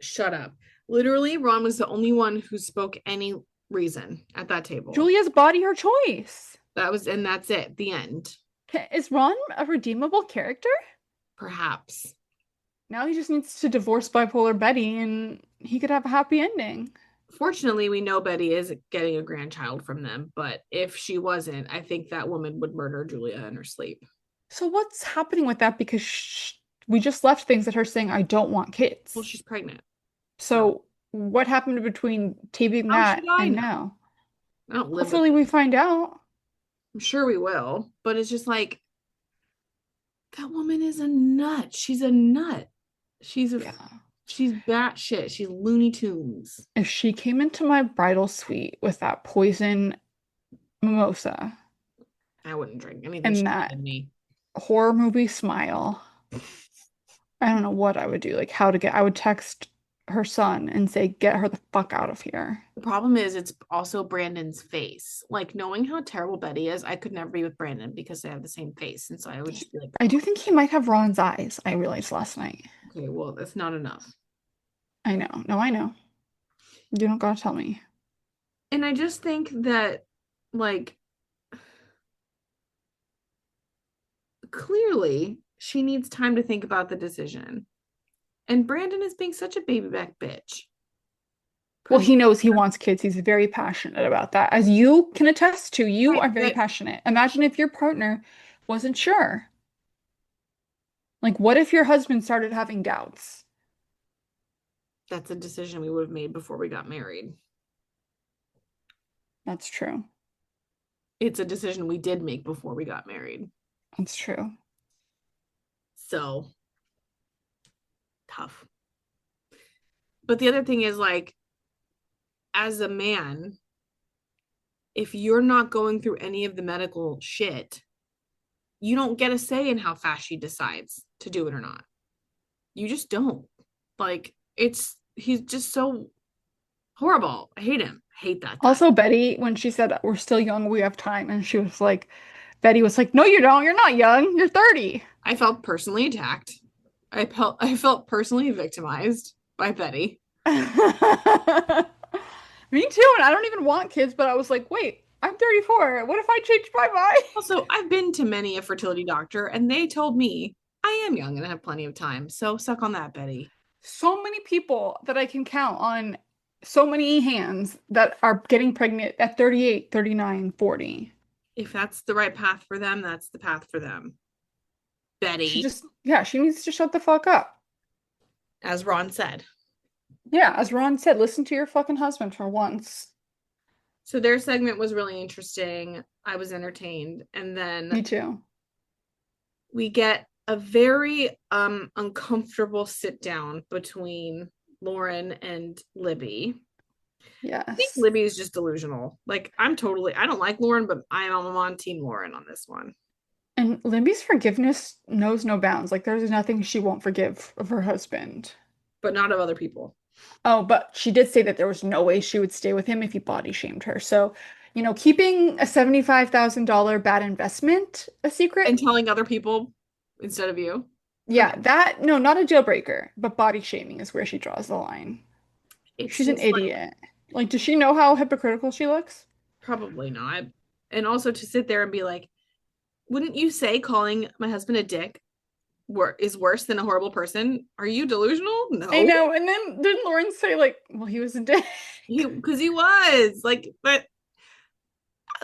Shut up. Literally, Ron was the only one who spoke any reason at that table. Julia's body, her choice. And that's it. The end. Is Ron a redeemable character? Perhaps. Now he just needs to divorce bipolar Betty and he could have a happy ending. Fortunately, we know Betty is getting a grandchild from them, but if she wasn't, I think that woman would murder Julia in her sleep. So what's happening with that? Because we just left things that her saying, I don't want Well, kids. she's pregnant. So So what happened between taping how should that I and know? now? I don't live with Hopefully it. we find out. I'm sure we will, but it's just like that woman is a nut. She's a nut. She's a Yeah. she's batshit. She's Looney Tunes. If she came into my bridal suite with that poison mimosa I wouldn't drink anything she and that gave me. horror movie smile, I don't know what I would do. Like how to get, I would text her son and say, get her the fuck out of here. The problem is it's also Brandon's face. Like knowing how terrible Betty is, I could never be with Brandon because they have the same face. And so I would just be like, I do think he might have Ron's eyes, I realized last night. okay, well, that's not enough. I know. No, I know. You don't gotta tell me. And I just think that, like, clearly she needs time to think about the decision. And Brandon is being such a baby back bitch. Well, he knows he wants kids. He's very passionate about that. As you can attest to, you Right, are very but passionate. Imagine if your partner wasn't sure. Like, what if your husband started having doubts? that's a decision we would have made before we got married. That's true. It's a decision we did make before we got married. That's true. So tough. But the other thing is, like, as a man, if you're not going through any of the medical shit, you don't get a say in how fast she decides to do it or not. You just don't. Like, he's just so horrible. I hate him. I hate that guy. Also, Betty, when she said, we're still young, we have time, and she was like, Betty was like, no, you don't. You're not young. You're 30. I felt personally attacked. I felt personally victimized by Betty. Me too. And I don't even want kids, but I was like, wait, I'm 34. What if I change my mind? Also, I've been to many a fertility doctor, and they told me I am young and I have plenty of time. So suck on that, Betty. So many people that I can count on so many hands that are getting pregnant at 38, 39, 40. If that's the right path for them, that's the path for them. Betty, She needs to shut the fuck up. as Ron said. Yeah, as Ron said, listen to your fucking husband for once. So their segment was really interesting. I was entertained. And then Me too. we get a very uncomfortable sit down between Lauren and Libby. Yes. I think Libby is just delusional. Like, I don't like Lauren, but I'm on team Lauren on this one. And Libby's forgiveness knows no bounds. Like, there's nothing she won't forgive of her husband. But not of other people. Oh, but she did say that there was no way she would stay with him if he body shamed her. So, keeping a $75,000 bad investment a secret. And telling other people instead of you. Yeah, no, not a deal breaker, but body shaming is where she draws the line. She's an idiot. Like, does she know how hypocritical she looks? Probably not. And also to sit there and be like, wouldn't you say calling my husband a dick is worse than a horrible person? Are you delusional? No. I know. And then didn't Lauren say, like, well, he was a dick? Because he was. Like, but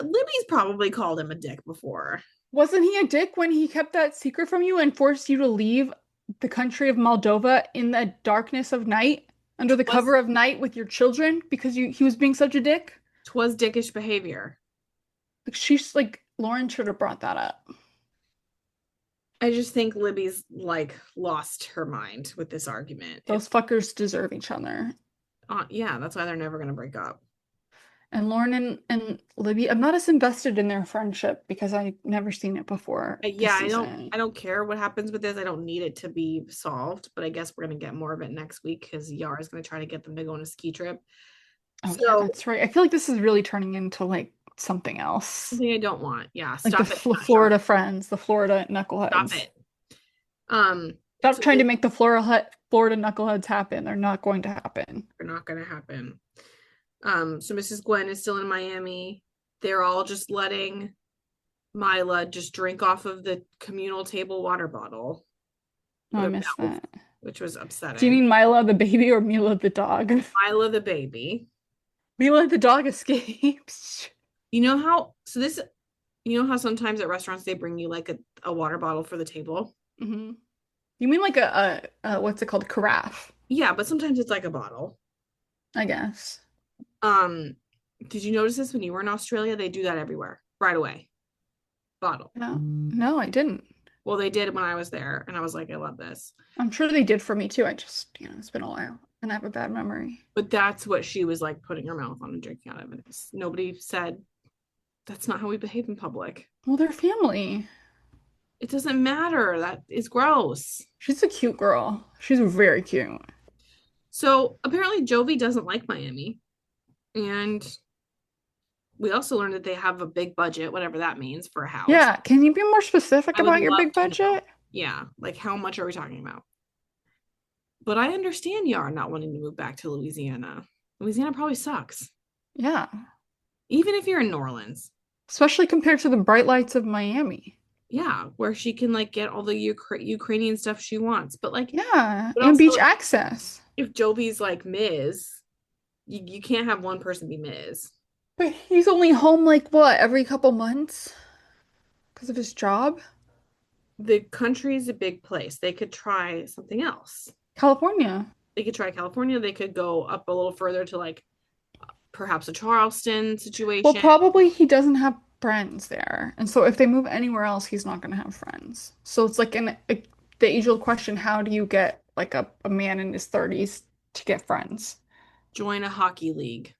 Libby's probably called him a dick before. Wasn't he a dick when he kept that secret from you and forced you to leave the country of Moldova in the darkness of night, under the cover of night with your children because he was being such a dick? 'Twas dickish behavior. Like, she's like, Lauren should have brought that up. I just think Libby's like lost her mind with this argument. Those fuckers deserve each other. Yeah, that's why they're never going to break up. And Lauren and Libby, I'm not as invested in their friendship because I've never seen it before. Yeah, I don't care what happens with this. I don't need it to be solved, but I guess we're going to get more of it next week because Yara's going to try to get them to go on a ski trip. Oh, so, yeah, that's right. I feel like this is really turning into like something else. Something I don't want. Yeah, like stop the Florida friends, the Florida knuckleheads. Stop it. Stop trying to make the Florida knuckleheads happen. They're not going to happen. They're not going to happen. So Mrs. Gwen is still in Miami. They're all just letting Mila just drink off of the communal table water bottle. Oh, I missed that. which was Do you upsetting. mean Mila the baby or Mila the dog? Mila the baby. Mila the dog escapes. You know how, so this, you know how sometimes at restaurants they bring you like a water bottle for the table? Hmm. You mean like a what's it called? Carafe, Yeah, but sometimes it's like a bottle. I guess. Um, did you notice this when you were in Australia? They do that everywhere right away. Bottle. No, no, I didn't. Well, they did when I was there, and I was like, I love this. I'm sure they did for me too. I just, it's been a while and I have a bad memory. But that's what she was like putting her mouth on and drinking out of it. Nobody said that's not how we behave in public. Well, they're family. It doesn't matter. That is gross. She's a cute girl. She's very cute. So apparently Jovi doesn't like Miami. And we also learned that they have a big budget, whatever that means, for a house. Yeah, can you be more specific I would about your love big to know. budget? Yeah, like how much are we talking about? But I understand Yar not wanting to move back to Louisiana. Louisiana probably sucks, Yeah, even if you're in New Orleans. especially compared to the bright lights of Miami. Yeah, where she can like get all the Ukrainian stuff she wants. But like, Yeah, but and also beach access. if Jovi's like Ms., you can't have one person be Ms. But he's only home like what, every couple months because of his job? The country is a big place. They could try something else. California. They could try California. They could go up a little further to like perhaps a Charleston situation. Well, probably he doesn't have friends there. And so if they move anywhere else, he's not going to have friends. So it's like the age-old question, how do you get like a man in his 30s to get friends? Join a hockey league.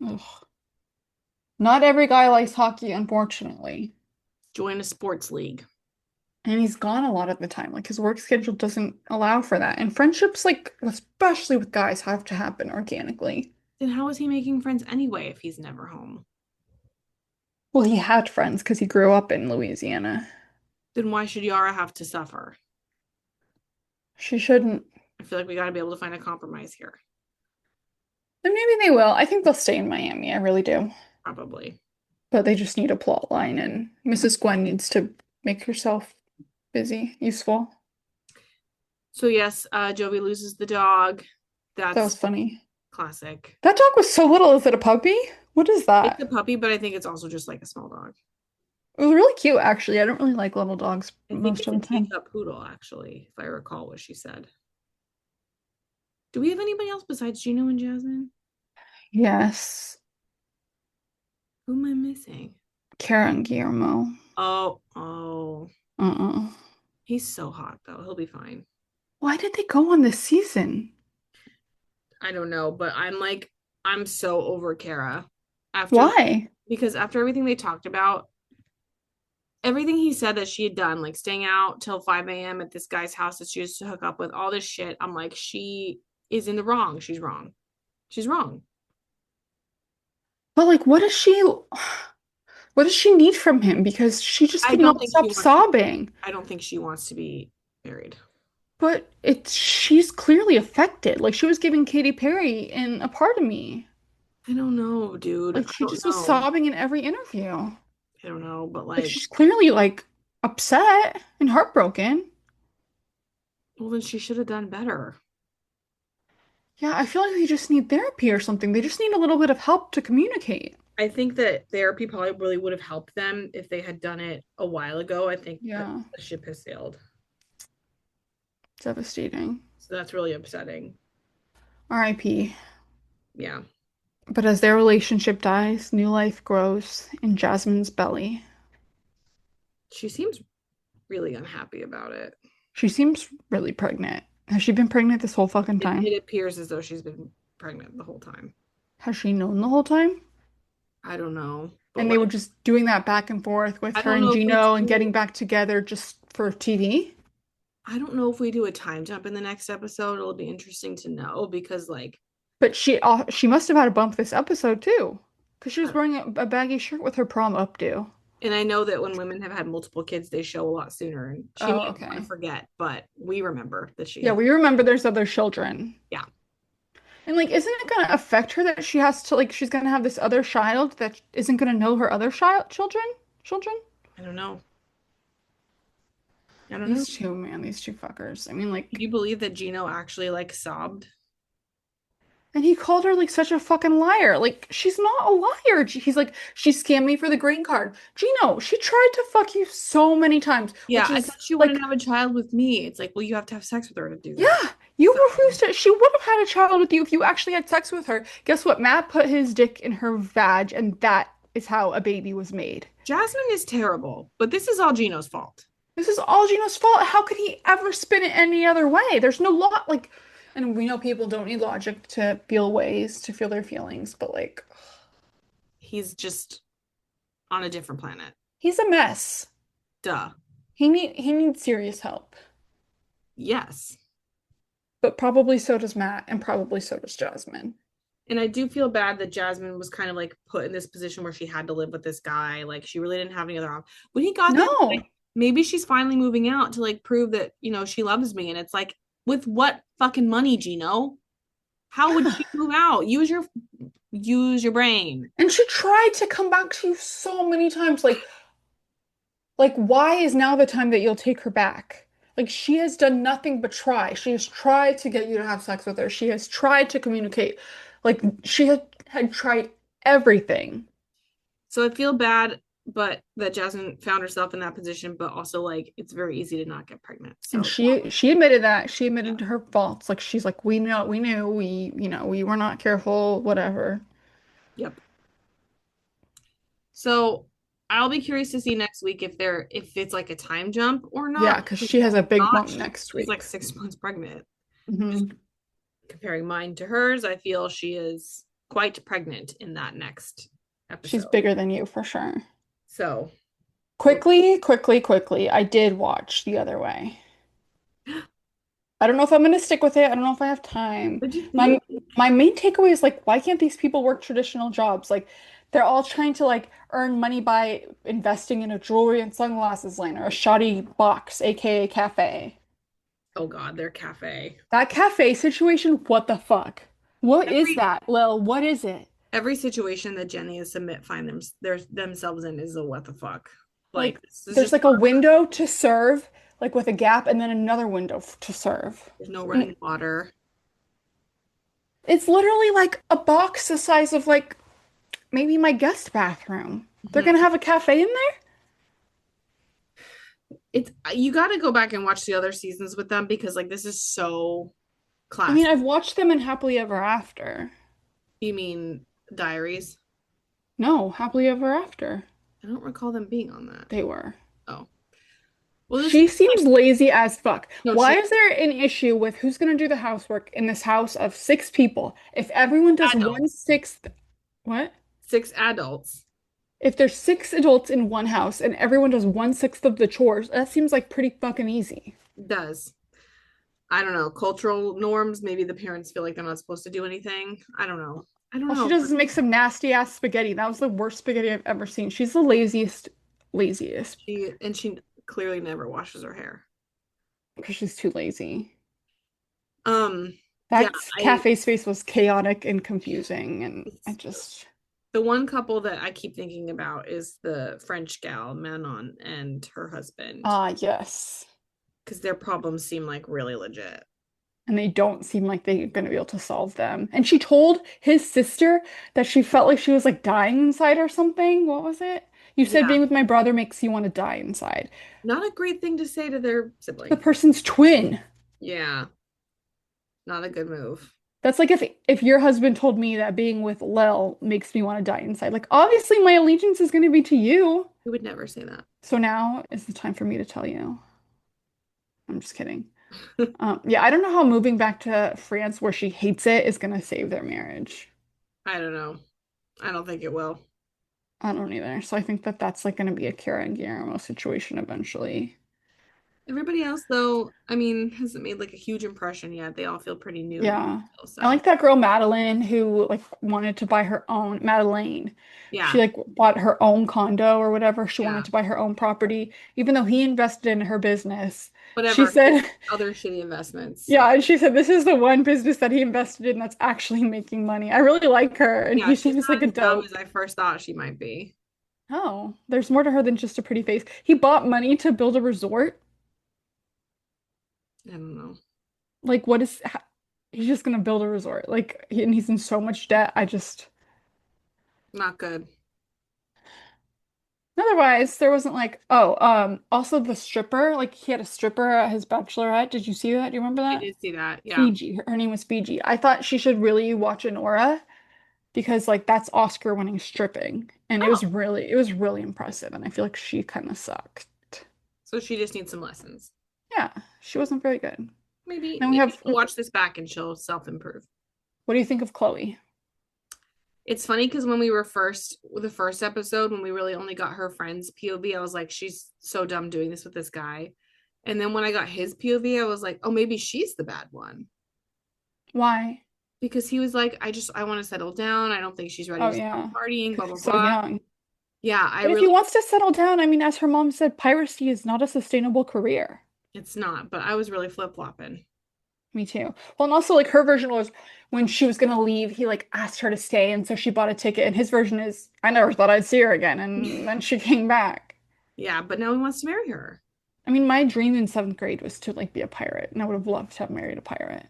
Ugh. Not every guy likes hockey, unfortunately. Join a sports league. And he's gone a lot of the time. Like his work schedule doesn't allow for that. And friendships, like, especially with guys, have to happen organically. Then how is he making friends anyway if he's never home? Well, he had friends because he grew up in Louisiana. Then why should Yara have to suffer? She shouldn't. I feel like we got to be able to find a compromise here. And maybe they will. I think they'll stay in Miami. I really do. Probably. But they just need a plot line, and Mrs. Gwen needs to make herself busy, useful. So yes, Jovi loses the dog. That was That's funny. classic. That dog was so little. Is it a puppy? What is It's that? a puppy, but I think it's also just like a small dog. It was really cute, actually. I don't really like little dogs I think most it's of a the time. teacup poodle, actually, if I recall what she said. Do we have anybody else besides Gino and Jasmine? Yes. Who am I missing? Kara and Guillermo. Oh, Uh-uh. he's so hot though. He'll be fine. Why did they go on this season? I don't know, but I'm so over Kara after Why? because after everything they talked about, everything he said that she had done, like staying out till 5 a.m. at this guy's house that she used to hook up with, all this shit. I'm like, she is in the wrong. She's wrong. She's wrong. But like, what does she need from him? Because she just I could don't not think she stop wants sobbing. I don't think she wants to be married. But she's clearly affected. Like she was giving Katy Perry in A Part of Me. I don't know, dude. I Like she don't just was know. sobbing in every interview. I don't know, but Like like, she's clearly like upset and heartbroken. well, then she should have done better. Yeah, I feel like they just need therapy or something. They just need a little bit of help to communicate. I think that therapy probably really would have helped them if they had done it a while ago. I think that Yeah, the ship has sailed. devastating. So that's really upsetting. R.I.P. Yeah. But as their relationship dies, new life grows in Jasmine's belly. She seems really unhappy about it. She seems really pregnant. Has she been pregnant this whole fucking time? It appears as though she's been pregnant the whole time. Has she known the whole time? I don't know. But And they were just doing that back and forth with I her don't and know if we Gino and do- getting back together just for TV. I don't know if we do a time jump in the next episode. It'll be interesting to know because, like, But she must have had a bump this episode too, because she was wearing a baggy shirt with her prom updo. and I know that when women have had multiple kids, they show a lot sooner. And she Oh, might okay. want to forget, but we remember that she. Yeah, we remember there's other children. Yeah. And like, isn't it gonna affect her that she has to like she's gonna have this other child that isn't gonna know her other children? Children? I don't know. I don't know. These two, man, these two fuckers. I mean, Can like, you believe that Gino actually like sobbed? and he called her like such a fucking liar. Like, she's not a liar. He's like, she scammed me for the green card. Gino, she tried to fuck you so many times, Yeah, which I is thought she wanted like, to have a child with me. It's like, well, you have to have sex with her to do that. yeah, you So refused to. She would have had a child with you if you actually had sex with her. Guess what? Matt put his dick in her vag, and that is how a baby was made. Jasmine is terrible, but this is all Gino's fault. This is all Gino's fault. How could he ever spin it any other way? There's no lot like, and we know people don't need logic to feel ways, to feel their feelings, but like, He's just on a different planet. he's a mess. Duh. He needs serious help. Yes. But probably so does Matt, and probably so does Jasmine. And I do feel bad that Jasmine was kind of like put in this position where she had to live with this guy. Like she really didn't have any other option. When he got there, No. like, maybe she's finally moving out to like prove that, she loves me. And it's like, with what fucking money, Gino? How would Yeah. she move out? Use your brain. And she tried to come back to you so many times. Like, why is now the time that you'll take her back? Like, she has done nothing but try. She has tried to get you to have sex with her. She has tried to communicate. Like, she had tried everything. So I feel bad, but that Jasmine found herself in that position, but also like it's very easy to not get pregnant. And So she admitted that. She admitted to her faults. Like, she's like, we knew, we were not careful, whatever. yep. So I'll be curious to see next week if it's like a time jump or Yeah, not. because If she has a big not, bump next she's like week. 6 months pregnant. Just Hmm. comparing mine to hers, I feel she is quite pregnant in that next She's episode. bigger than you for sure. So Quickly, I did watch The Other Way. I don't know if I'm gonna stick with it. I don't know if I have time. what did you My think? my main takeaway is like, why can't these people work traditional jobs? Like, they're all trying to like earn money by investing in a jewelry and sunglasses line or a shoddy box, aka cafe. Oh God, their cafe. That cafe situation, what the fuck? What is Every that, Lil? What is it? every situation that Jenny and Submit find themselves in is a what the fuck. Like Like, this is there's just like a window to serve, like with a gap, and then another window to serve. there's no And running water. it's literally like a box the size of like maybe my guest bathroom. They're Mhm. gonna have a cafe in there? It's you got to go back and watch the other seasons with them because like this is so I mean, classic. I've watched them in Happily Ever After. You mean Diaries? No, Happily Ever After. I don't recall them being on that. They were. Oh, well, this She seems lazy as fuck. no, Why she is there an issue with who's gonna do the housework in this house of six people? If everyone does one adults, sixth, what? 6 adults If there's six adults in one house and everyone does one sixth of the chores, that seems like pretty fucking easy. does. I don't know, cultural norms. Maybe the parents feel like they're not supposed to do anything. I don't know. I don't All she know. does is make some nasty ass spaghetti. That was the worst spaghetti I've ever seen. She's the laziest, She clearly never washes her hair. because she's too lazy. Yeah, That cafe space was chaotic and confusing, and I just, the one couple that I keep thinking about is the French gal, Manon, and her husband, yes. because their problems seem like really legit. And they don't seem like they're gonna be able to solve them. And she told his sister that she felt like she was like dying inside or something. What was it? You said Yeah, being with my brother makes you want to die inside. not a great thing to say to their The sibling. person's twin. Yeah, not a good move. That's like if your husband told me that being with Lil makes me want to die inside. Like, obviously my allegiance is gonna be to you. Who would never say that? So now is the time for me to tell you. I'm just kidding. Yeah, I don't know how moving back to France where she hates it is gonna save their marriage. I don't know. I don't think it will. I don't either. So I think that that's like gonna be a Kara and Guillermo situation eventually. Everybody else, though, I mean, hasn't made like a huge impression yet. They all feel pretty new to me Yeah. still, I so like that girl Madeline who like wanted to buy her own Madeline. She yeah, like bought her own condo or whatever. She yeah, wanted to buy her own property, even though he invested in her business. She whatever. said, Other shitty investments. yeah, and she said this is the one business that he invested in that's actually making money. I really like her, and Yeah, he she's seems not like a as dumb dope. as I first thought she might be. Oh, there's more to her than just a pretty face. He bought money to build a resort. I don't know. Like, he's just gonna build a resort. Like, and he's in so much debt. Not good. Otherwise, there wasn't like, also the stripper, like he had a stripper at his bachelorette. Did you see that? Do you remember I that? did see that. Yeah. Fiji. Her name was Fiji. I thought she should really watch Anora because like that's Oscar winning stripping. And Oh, it was really impressive. And I feel like she kind of sucked. so she just needs some lessons. Yeah, she wasn't very good. Maybe Then we maybe have, she'll watch this back and she'll self-improve. what do you think of Chloe? It's funny because when we were the first episode, when we really only got her friend's POV, I was like, she's so dumb doing this with this guy. And then when I got his POV, I was like, oh, maybe she's the bad one. Why? Because he was like, I want to settle down. I don't think she's ready Oh to yeah, start partying, blah, because blah, she's so blah. young. Yeah, I But if he really, wants to settle down, I mean, as her mom said, piracy is not a sustainable career. it's not, but I was really flip-flopping. Me too. Well, and also like her version was when she was gonna leave, he like asked her to stay, and so she bought a ticket. And his version is, I never thought I'd see her again, and then she came back. Yeah, but now he wants to marry her. I mean, my dream in seventh grade was to like be a pirate, and I would have loved to have married a pirate.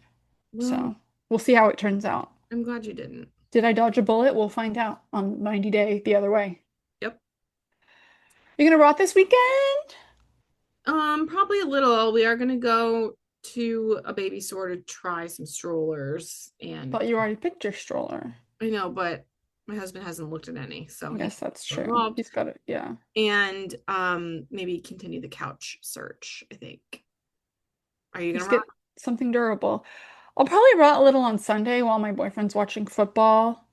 Well, So we'll see how it turns out. I'm glad you didn't. Did I dodge a bullet? We'll find out on 90 Day the other way. Yep. You gonna rot this weekend? Probably a little. We are gonna go to a baby store to try some strollers, and Thought you already picked your stroller. I know, but my husband hasn't looked at any, so I guess that's true. involved. He's got it. Yeah. And maybe continue the couch search, I think. Are you Just gonna get something durable. I'll probably rot a little on Sunday while my boyfriend's watching football.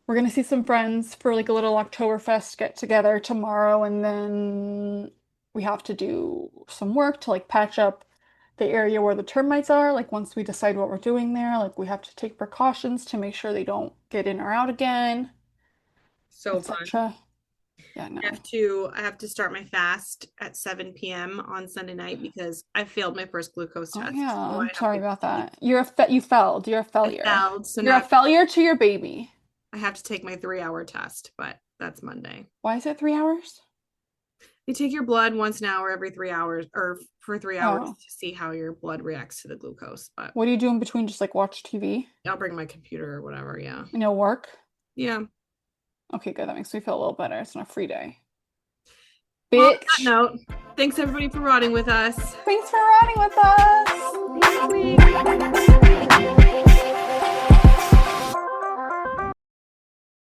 We're gonna see some friends for like a little Oktoberfest get together tomorrow, and then we have to do some work to like patch up the area where the termites are. Like once we decide what we're doing there, like we have to take precautions to make sure they don't get in or out again, so fun? etc. Yeah, no. I have to start my fast at 7 p.m. on Sunday night because I failed my first glucose Oh test. yeah, So I I'm have sorry to- about that. You failed. You're a failure. failed, so You're now a failure to your baby. I have to take my 3-hour test, but that's Monday. Why is it 3 hours? You take your blood once an hour every 3 hours or for 3 hours Oh. to see how your blood reacts to the glucose. But What do you do in between? Just like watch TV? I'll bring my computer or whatever. Yeah. You know, work? Yeah. Okay, good. That makes me feel a little better. It's not a free day. Well, on Bitch. that note, thanks everybody for rotting with us. Thanks for riding with us. See you next week.